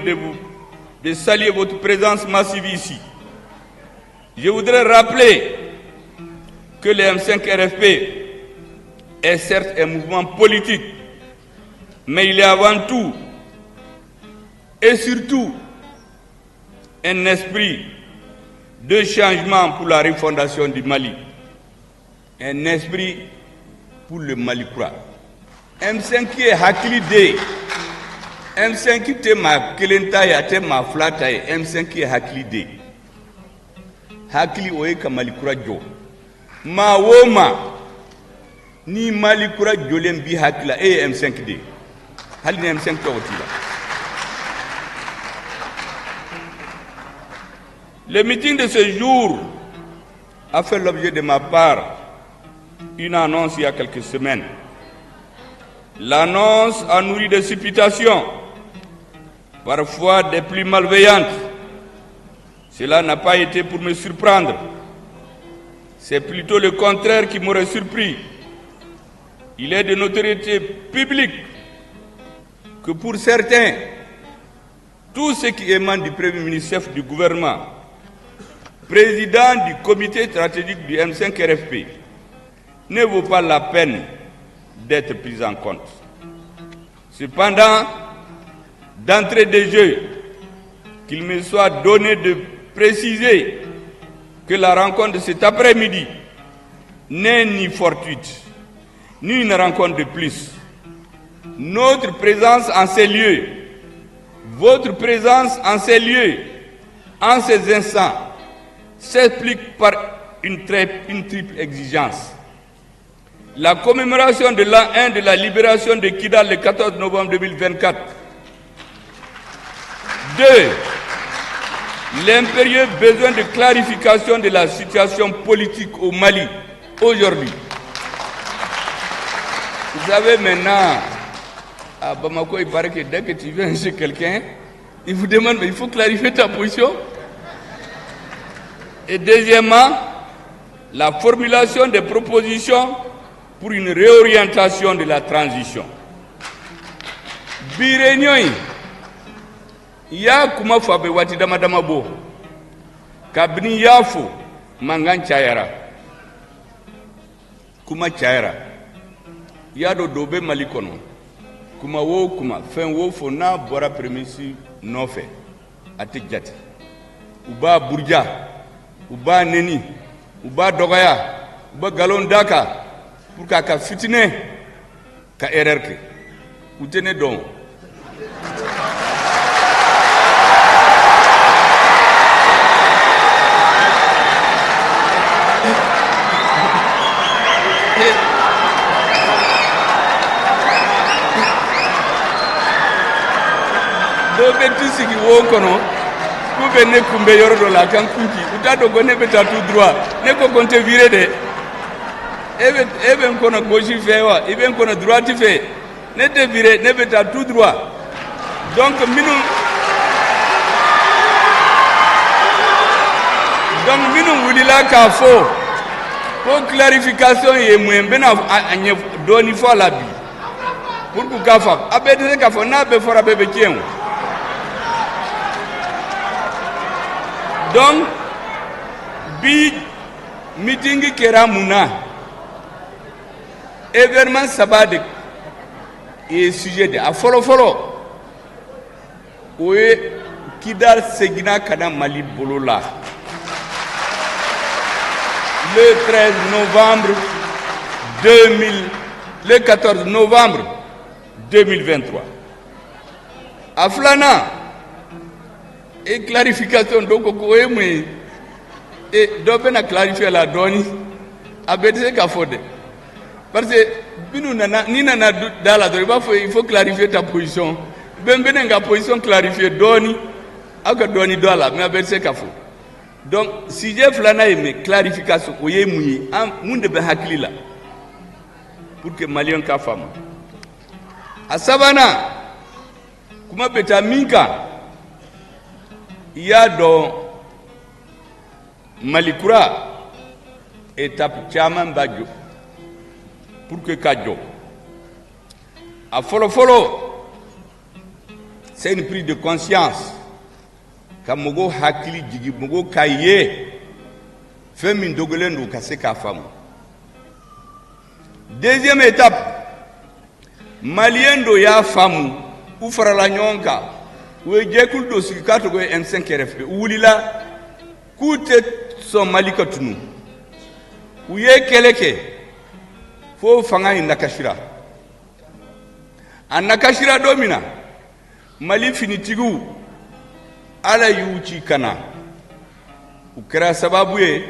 de saluer votre présence massive ici. Je voudrais rappeler que le M5 RFP est certes un mouvement politique, mais il est avant tout et surtout un esprit de changement pour la refondation du Mali, un esprit pour le Mali Kura. M5 qui est Hakili, M5 qui est ma Kelentaï, qui est ma Flataï, M5 qui est Hakili. Hakili Oye Kamali Kura Jo. Ma woma ni Mali kura jolem bi hakila e M5D hali ni M5 tawtila. Le meeting de ce jour a fait l'objet de ma part une annonce il y a quelques semaines. L'annonce a nourri des supputations, parfois des plus malveillantes. Cela n'a pas été pour me surprendre. C'est plutôt le contraire qui m'aurait surpris. Il est de notoriété publique que pour certains, tout ce qui émane du Premier ministre chef du gouvernement, président du comité stratégique du M5 RFP, ne vaut pas la peine d'être pris en compte. Cependant, d'entrée de jeu, qu'il me soit donné de préciser que la rencontre de cet après-midi n'est ni fortuite, ni une rencontre de plus. Notre présence en ces lieux, votre présence en ces lieux, en ces instants, s'explique par une triple exigence. La commémoration de l'an 1 de la libération de Kidal le 14 novembre 2024. 2. L'impérieux besoin de clarification de la situation politique au Mali aujourd'hui. Vous savez maintenant, à Bamako, il paraît que dès que tu viens chez quelqu'un, il vous demande, mais il faut clarifier ta position. Et deuxièmement, la formulation des propositions pour une réorientation de la transition. Birénioi, ya kuma fabe wati dama dama bo, kabini yafo mangan chayara, kuma chayara, ya do dobe malikono, kuma wo kuma fen wo fo na bora premisi nofe, ate jati, uba burja, uba neni, uba dogaya, uba galon daka, pour qu'à fitine, qu'à RRK. Vous tenez donc. Donc, tout ce qui est au cono, vous venez kumbe yoro do la kan kunki, vous t'avez donné tout droit, ne ko compte virer de. Even kono gauche fait wa, even kono droite fait, ne te virer, ne beta tout droit. Donc minun wulila ka fo, pour clarification ye mwen bena anye doni fo la bi. Pour ku ka fa, abede ka fo na be fora bebe kien. Donc bi meeting kera muna événement sabade et sujet de a folo oye Kidal segina kana Mali bolola le 13 novembre le 14 novembre 2023 aflana et clarification donc oye mwe et dobena clarifier la doni abede ka fode. Parce que il faut clarifier ta position. Ta position clarifiée, doni, doni dola, mais averse kafo. Donc, si j'ai flana aimé clarification, oye mouye, monde ben haklila, pour que Malien ka femme. À Savana, kuma beta minka, il y a dans Malikura étape Tchaman Badjo. Pour que Kadjo. À follow, c'est une prise de conscience. Kamogo hakili digi mogo kaye. Femme dogolendo kase ka femme. Deuxième étape. Maliendo ya femme. Ou fera la nyonka. Ou ejekul dosi kato go M5 RFP. Ou lila. Koute son malikatunu. Ou ye keleke. Fo fanga nakashira. An nakashira domina. Mali finitigu. Ala yuchi kana. Ukera sababu ye.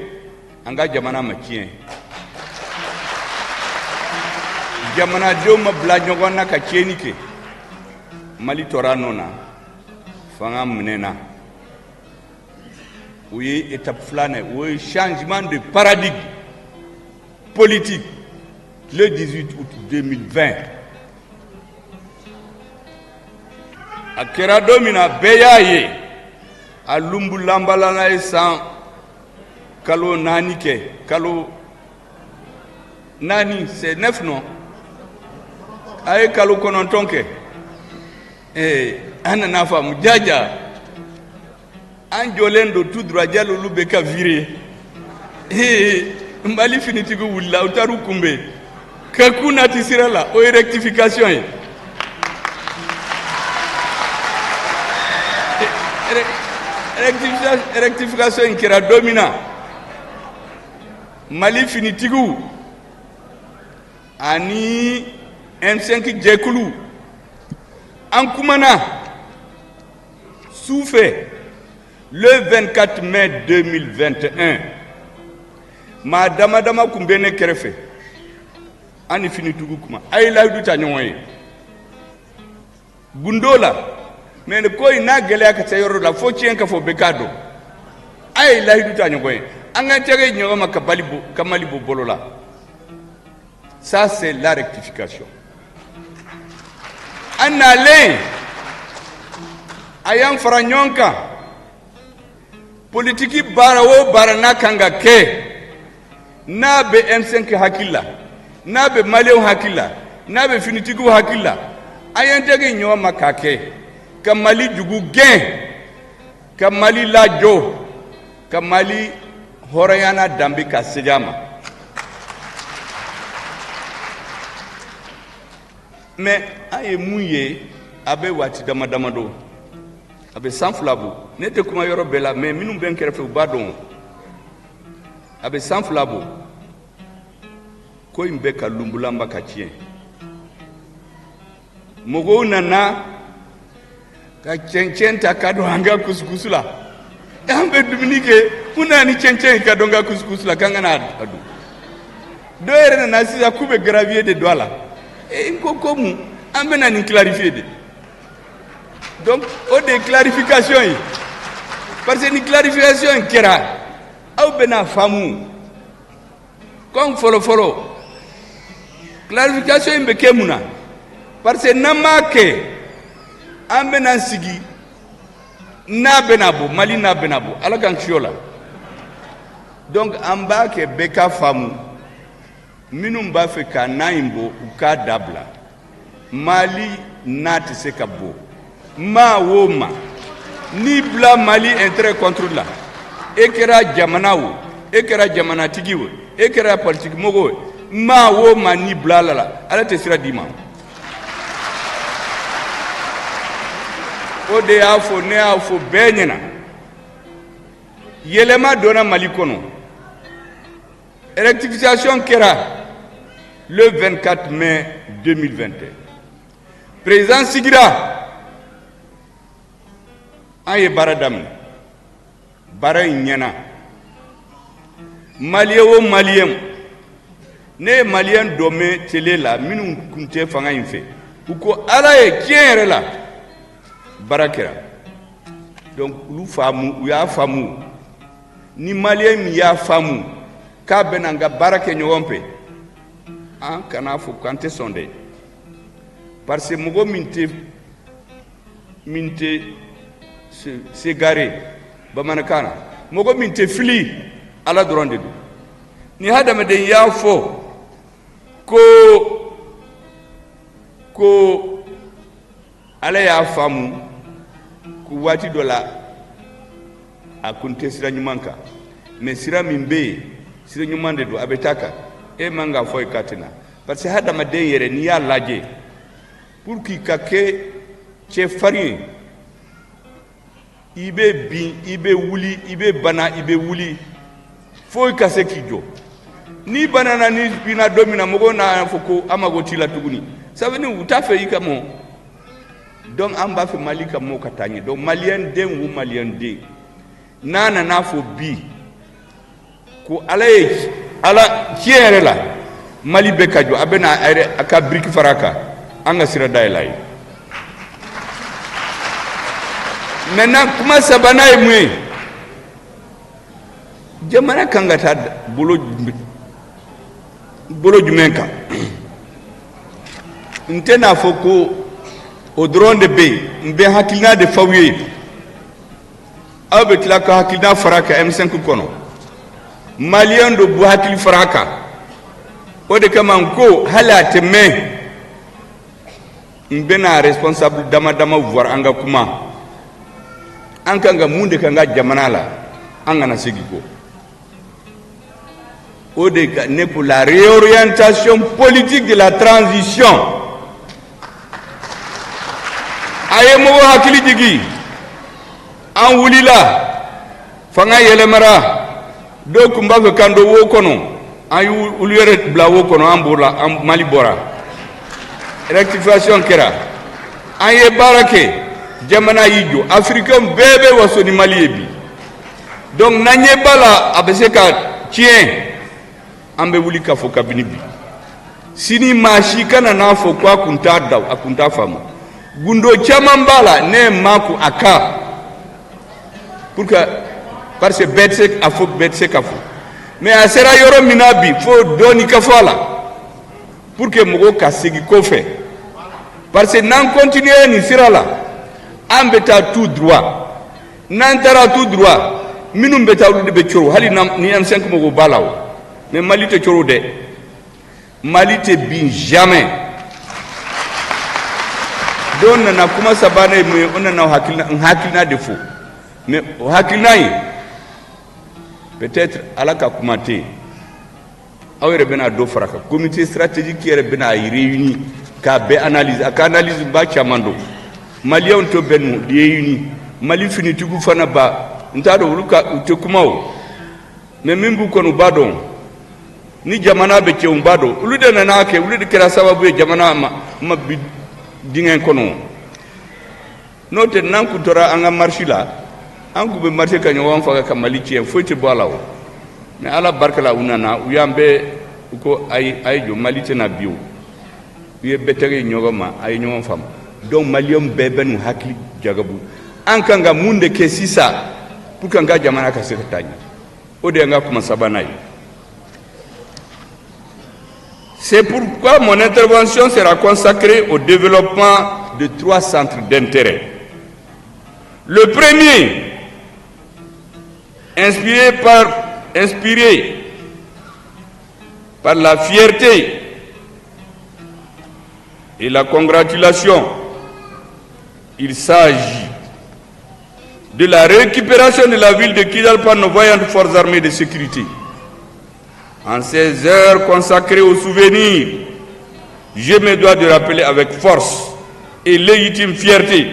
Anga jamana makien. jamanadenw ma bila ɲɔgɔn na ka tiɲɛni kɛ Mali tora nɔ na fanga minɛna o ye étape filanan ye o ye changement de paradigme politique le 18 août 2020 a kɛra don min na bɛɛ y'a ye a lumbu lanbalana ye san kalo 4 kɛ kalo 4 c'est 9 non a ye kalo 9 kɛ an nana faamu jaja an jɔlen don tout droit jali olu bɛ ka virer Mali finitigiw wulila u taar'u kunbɛn ka kun nati sira la o ye rectification ye rectification in kɛra don min na Mali finitigiw ani M5 jɛkulu an kumana su fɛ le 24 mai 2021 maa dama dama kun bɛ ne kɛrɛfɛ an ni finitigiw kuma a ye layidu ta ɲɔgɔn ye gundo la mais ne ko in n'a gɛlɛya ka se yɔrɔ la fo tiɲɛ ka fɔ bɛɛ k'a dɔn a ye layidu ta ɲɔgɔn ye an ka tɛgɛ ɲɔgɔn ma ka Mali bɔ bolo la ça c'est la rectification an nalen a y'an fara ɲɔgɔn kan politiki baara o baara n'a kan ka kɛ n'a bɛ M5 hakili la n'a bɛ Maliyɛnw hakili la n'a bɛ finitigiw hakili la a y'an tɛgɛ ɲɔgɔn ma k'a kɛ ka Mali jugu gɛn ka Mali lajɔ ka Mali hɔrɔnya n'a danbe ka segin a ma mais an ye mun ye a bɛ waati dama dama don a bɛ san 2 bɔ ne tɛ kuma yɔrɔ bɛɛ la mais minnu bɛ n kɛrɛfɛ u b'a dɔn a bɛ san 2 bɔ ko in bɛ ka lumbulanba ka tiɲɛ mɔgɔw nana ka cɛncɛn ta ka don an ka kusikusi la an bɛ dumuni kɛ mun nana ni cɛncɛn ka don an ka kusikusi la k'an ka n'a dun dɔw yɛrɛ nana sisan k'u bɛ gravier de don a la n ko mun an bɛ na nin clarifier de donc o de ye clarification ye parce que ni clarification in kɛra aw bɛna faamu comme fɔlɔfɔlɔ clarification in bɛ kɛ mun na parce que n'an m'a kɛ an bɛna sigi n'a bɛna bɔ Mali n'a bɛna bɔ Ala k'an kisi o la donc an b'a kɛ bɛɛ ka faamu minnu b'a fɛ ka na in bɔ u k'a dabila Mali n'a tɛ se ka bɔ maa o maa n'i bila Mali intérêt contre la e kɛra jamana o e kɛra jamanatigi o e kɛra politique mɔgɔ o maa o maa n'i bila la Ala tɛ sira d'i ma o de y'a fɔ ne y'a fɔ bɛɛ ɲɛna yɛlɛma donna Mali kɔnɔ rectification kɛra le 24 mai 2021 président sigira an ye baara daminɛ baara in ɲɛna Maliyɛn o Maliyɛn ne ye Maliyɛn dɔ mɛn télé la minnu kun tɛ fanga in fɛ u ko Ala ye tiɲɛ yɛrɛ la baara kɛra donc olu faamu u y'a faamu ni Maliyɛn min y'a faamu k'a bɛna n ka baara kɛ ɲɔgɔn fɛ an kana fɔ k'an tɛ sɔn dɛ parce que mɔgɔ min tɛ s'égarer bamanankan na mɔgɔ min tɛ fili Ala dɔrɔn de don ni hadamaden y'a fɔ ko Ala y'a faamu ko waati dɔ la a kun tɛ sira ɲuman kan mais sira min bɛ yen sira ɲuman de don a bɛ taa kan e man ka fɔ i ka tɛna parce que hadamaden yɛrɛ n'i y'a lajɛ pour que ka kɛ cɛfarin ye i bɛ bin i bɛ wuli i bɛ bana i bɛ wuli fo i ka se k'i jɔ n'i banana ni binna don min na mɔgɔw n'a fɔ ko an mago t'i la tuguni ça veut dire u t'a fɛ i ka mɔ donc an b'a fɛ Mali ka mɔ ka taa ɲɛ donc Maliyɛn den o Maliyɛn den n'a nana fɔ bi ko Ala tiɲɛ yɛrɛ la Mali bɛ ka jɔ a bɛ na a ka brique fara a kan an ka sira dayɛlɛ a ye. Maintenant kuma sabanan ye mun ye? Jamana kan ka taa bolo jumɛn kan? N tɛna fɔ ko o dɔrɔn de bɛ yen, n bɛ hakilina de f'aw ye. Aw bɛ tila ka hakilina fara a kan M5 kɔnɔ. Maliyɛn dɔ b'u hakili fara a kan. O de kama n ko hali a tɛ mɛn n bɛna responsable dama dama voir an ka kuma. An kan ka mun de kan ka jamana la an kana segin kɔ. O de ka ne pour la réorientation politique de la transition. A ye mɔgɔ hakili jigi an wulila fanga yɛlɛmara dɔw tun b'a fɛ k'an don wo kɔnɔ an y'olu yɛrɛ bila wo kɔnɔ an bɔra an Mali bɔra rectification kɛra an ye baara kɛ jamana y'i jɔ africain bɛɛ bɛ waso ni Mali ye bi donc n'an ɲɛ b'a la a bɛ se ka tiɲɛ an bɛ wuli k'a fɔ kabini bi sini maa si kana n'a fɔ ko a kun t'a daw a kun t'a faamu gundo caman b'a la ne ma ko a ka pour que parce que bɛɛ tɛ se a fɔ bɛɛ tɛ se ka fɔ mais a sera yɔrɔ min na bi fo dɔɔni ka fɔ a la pour que mɔgɔw ka segin kɔfɛ parce que n'an continuer nin sira la an bɛ taa tout droit n'an taara tout droit minnu bɛ taa olu de bɛ coro hali ni M5 mɔgɔw b'a la o mais Mali tɛ coro dɛ Mali tɛ bin jamais dɔw nana kuma sabanan ye mun ye o nana hakilina de fɔ mais o hakilina ye peut-être ala ka kuma tɛ yen aw yɛrɛ bɛna dɔ fara kan comité stratégique yɛrɛ bɛna a réuni k'a bɛɛ analyse a ka analyse ba caman dɔn maliyɛnw to bɛɛ nu réuni Mali finitigiw fana ba n t'a dɔn olu tɛ kuma o mais min b'u kɔnɔ u b'a dɔn ni jamana bɛ cɛ u b'a dɔn olu de nana kɛ olu de kɛra sababu ye jamana ma bi dingɛ kɔnɔ n'o tɛ n'an kun tora an ka marche la an kun bɛ marche ka ɲɔgɔn faga ka Mali tiɲɛ foyi tɛ bɔ a la o mais ala barika la u nana u y'an bɛɛ u ko a ye jɔ Mali tɛna bi o u ye bɛɛ tɛgɛ ɲɔgɔn ma a ye ɲɔgɔn faamu donc maliyɛnw bɛɛ bɛ n'u hakili jagabu an kan ka mun de kɛ sisan pour que an ka jamana ka se ka taa ɲɛ o de ye an ka kuma sabanan ye. C'est pourquoi mon intervention sera consacrée au développement de 3 centres d'intérêt. Le premier, inspiré par la fierté et la congratulation, il s'agit de la récupération de la ville de Kidal par nos vaillantes forces armées de sécurité. En ces heures consacrées au souvenir, je me dois de rappeler avec force et légitime fierté,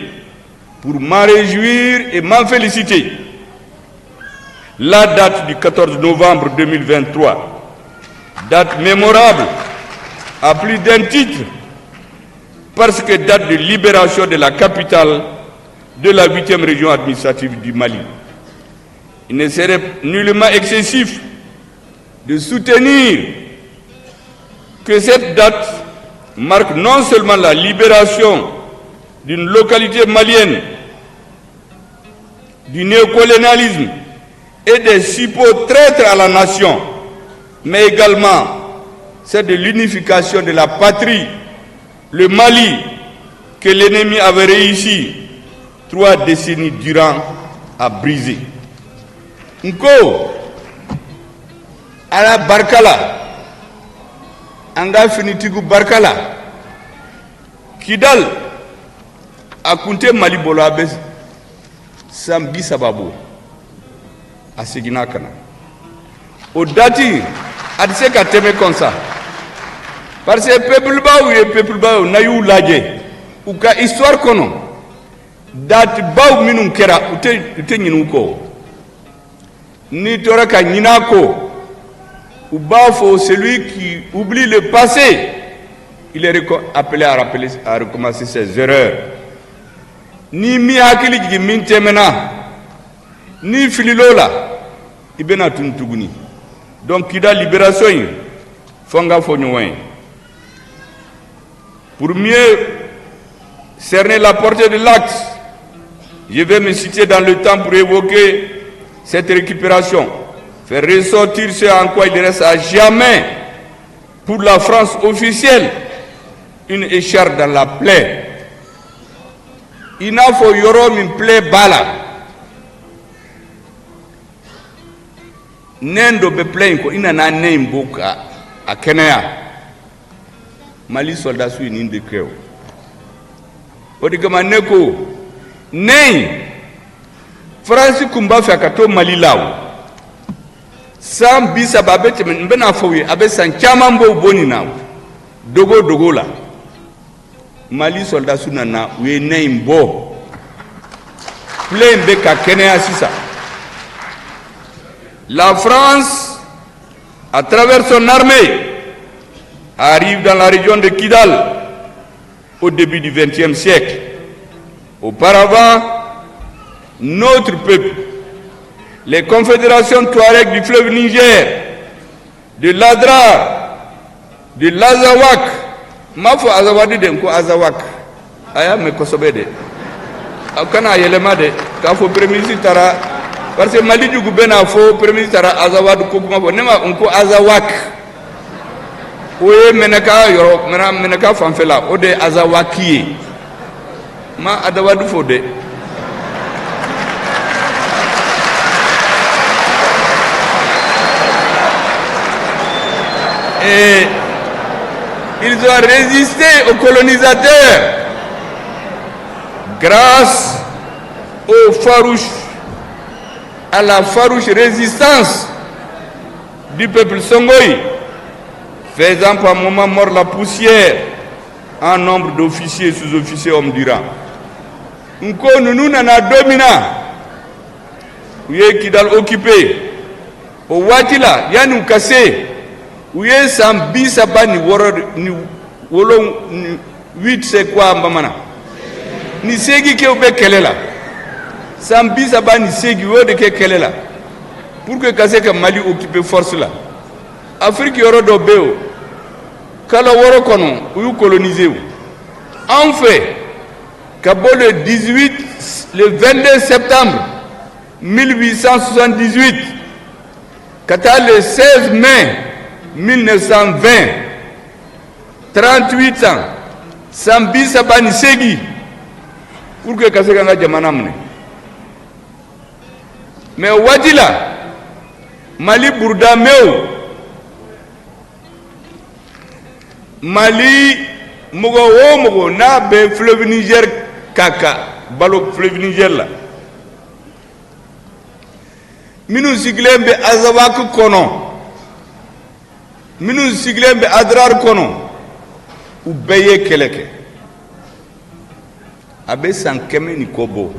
pour m'en réjouir et m'en féliciter, la date du 14 novembre 2023, date mémorable à plus d'un titre, parce que date de libération de la capitale de la 8e région administrative du Mali. Il ne serait nullement excessif de soutenir que cette date marque non seulement la libération d'une localité malienne du néocolonialisme et des suppôts traîtres à la nation, mais également celle de l'unification de la patrie, le Mali, que l'ennemi avait réussi 3 décennies durant à briser. Nko ala barkala anga finitigu barkala Kidal akunte Mali bolo abe sambi sababu asigina kana o dati adise ka teme comme ça parce que peuple ba na yu laje u ka histoire kono dati baw minun kera ute nyinu ko ni tora ka nyina ko ou bafo celui qui oublie le passé, il est appelé à recommencer ses erreurs. Ni mi hakili jigi min temena, ni fililola, ibena tuntuguni. Donc Kidal libération, Fonga Fonyouen. Pour mieux cerner la portée de l'acte, je vais me citer dans le temps pour évoquer cette récupération, faire ressortir ce en quoi il reste à jamais pour la France officielle une écharpe dans la plaie. Il n'a faut yorom une plaie bala. Nendo be plain ko ina na name boka a Kenya. Mali soldat su in de creo. Odi kama neko nei France kumba fa kato Mali lawo. Sam bisa babete mbena fowi abe san chama mbo boni nawo. Dogo la. Mali soldat su nana we nei mbo. Plein be ka Kenya sisa. La France, à travers son armée, arrive dans la région de Kidal au début du XXe siècle. Auparavant, notre peuple, les confédérations Touareg du fleuve Niger, de l'Adrar, de l'Azawak, Mafo Azawadi de Nko Azawak, Aya me Kosobede, Akana Yelemade, Kafo Premisi Tara, parce que Mali du Goubena fo premier tara Azawad Kokuma fo nema unko Azawak oye menaka yoro menaka fanfela ode Azawaki ma Adawadu fo de et ils ont résisté aux colonisateurs grâce aux farouches à la farouche résistance du peuple Songoï, faisant par moment mort la poussière en nombre d'officiers et sous-officiers hommes du rang. Nko nous nana domina, ouye Kidal occupé, au Watila, yanu kase, ouye sambi sabani woro ni wolong 8 c'est quoi mbamana, ni segi ke oube kelela. Sambi Sabani Segi de Kelela pour que Kaseka Mali occupe force là. Afrique yoro do beo. Kala woro kono ou colonisé. En fait, Kabo le 22 septembre 1878, Kata le 16 mai 1920, 38 ans, Sambi Sabani Segi pour que Kaseka nga jamanamne. Mais Wadila, Mali Bourda Meo, Mali Mogo na be fleuve Niger kaka, balo fleuve Niger la. Minu siglembe Azawak kono, minu siglembe Adrar kono, ou beye keleke. Abe sankeme ni kobo.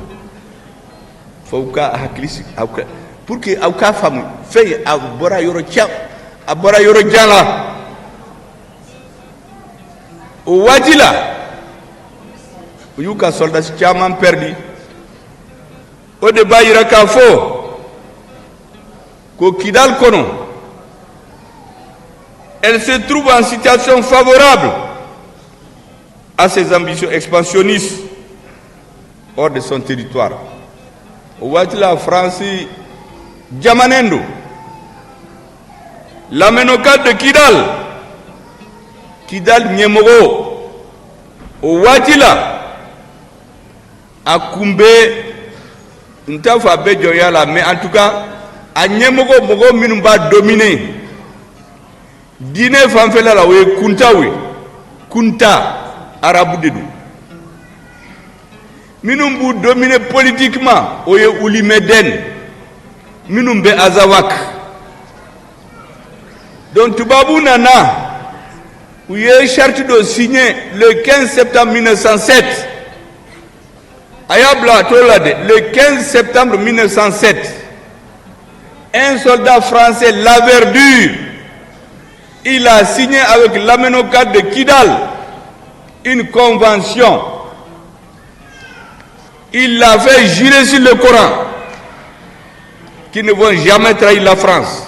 Pour que aucun femme fait à Bora Yorotia, à Bora Yorojala, au Wadila, où Yuka soldat Chaman perdu, au débat Irakafo, qu'au Kidal Kono, elle se trouve en situation favorable à ses ambitions expansionnistes hors de son territoire. La France, Diamanendo, la menocade de Kidal Nyemoro, Ouatila, Akumbe, Ntafa Bejoyala, mais en tout cas, à Nyemoro, Mogo Minumba dominé. Dine Fanfela la we Kuntawe, Kunta, Arabu Dedou. Minumbu dominé politiquement, oye Ouli Meden, Minumbe Azawak. Donc Toubabou Nana, où il est charte de signer le 15 septembre 1907. Ayabla Tolade, le 15 septembre 1907. Un soldat français, la verdure, il a signé avec l'Amenokad de Kidal une convention. Il l'a fait jurer sur le Coran qu'ils ne vont jamais trahir la France.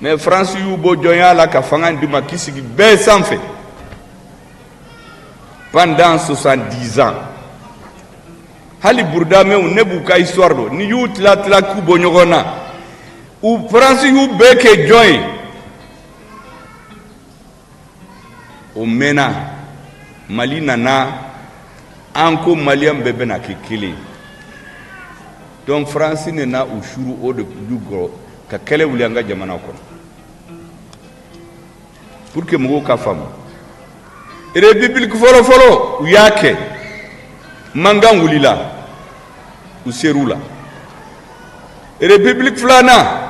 mais France y'u bɔ jɔnya la ka fanga d'u ma k'i sigi bɛɛ sanfɛ pendant 70 ans. Hali Bourdamɛw ne b'u ka histoire dɔn ni y'u tila k'u bɔ ɲɔgɔn na u France y'u bɛɛ kɛ jɔn ye o mɛnna Mali nana an ko Maliyɛn bɛɛ bɛna kɛ kelen donc France nana u suru o de du gɔrɔ ka kɛlɛ wuli an ka jamana kɔnɔ pour que mɔgɔw ka faamu république fɔlɔ u y'a kɛ mankan wulila u ser'u la république filanan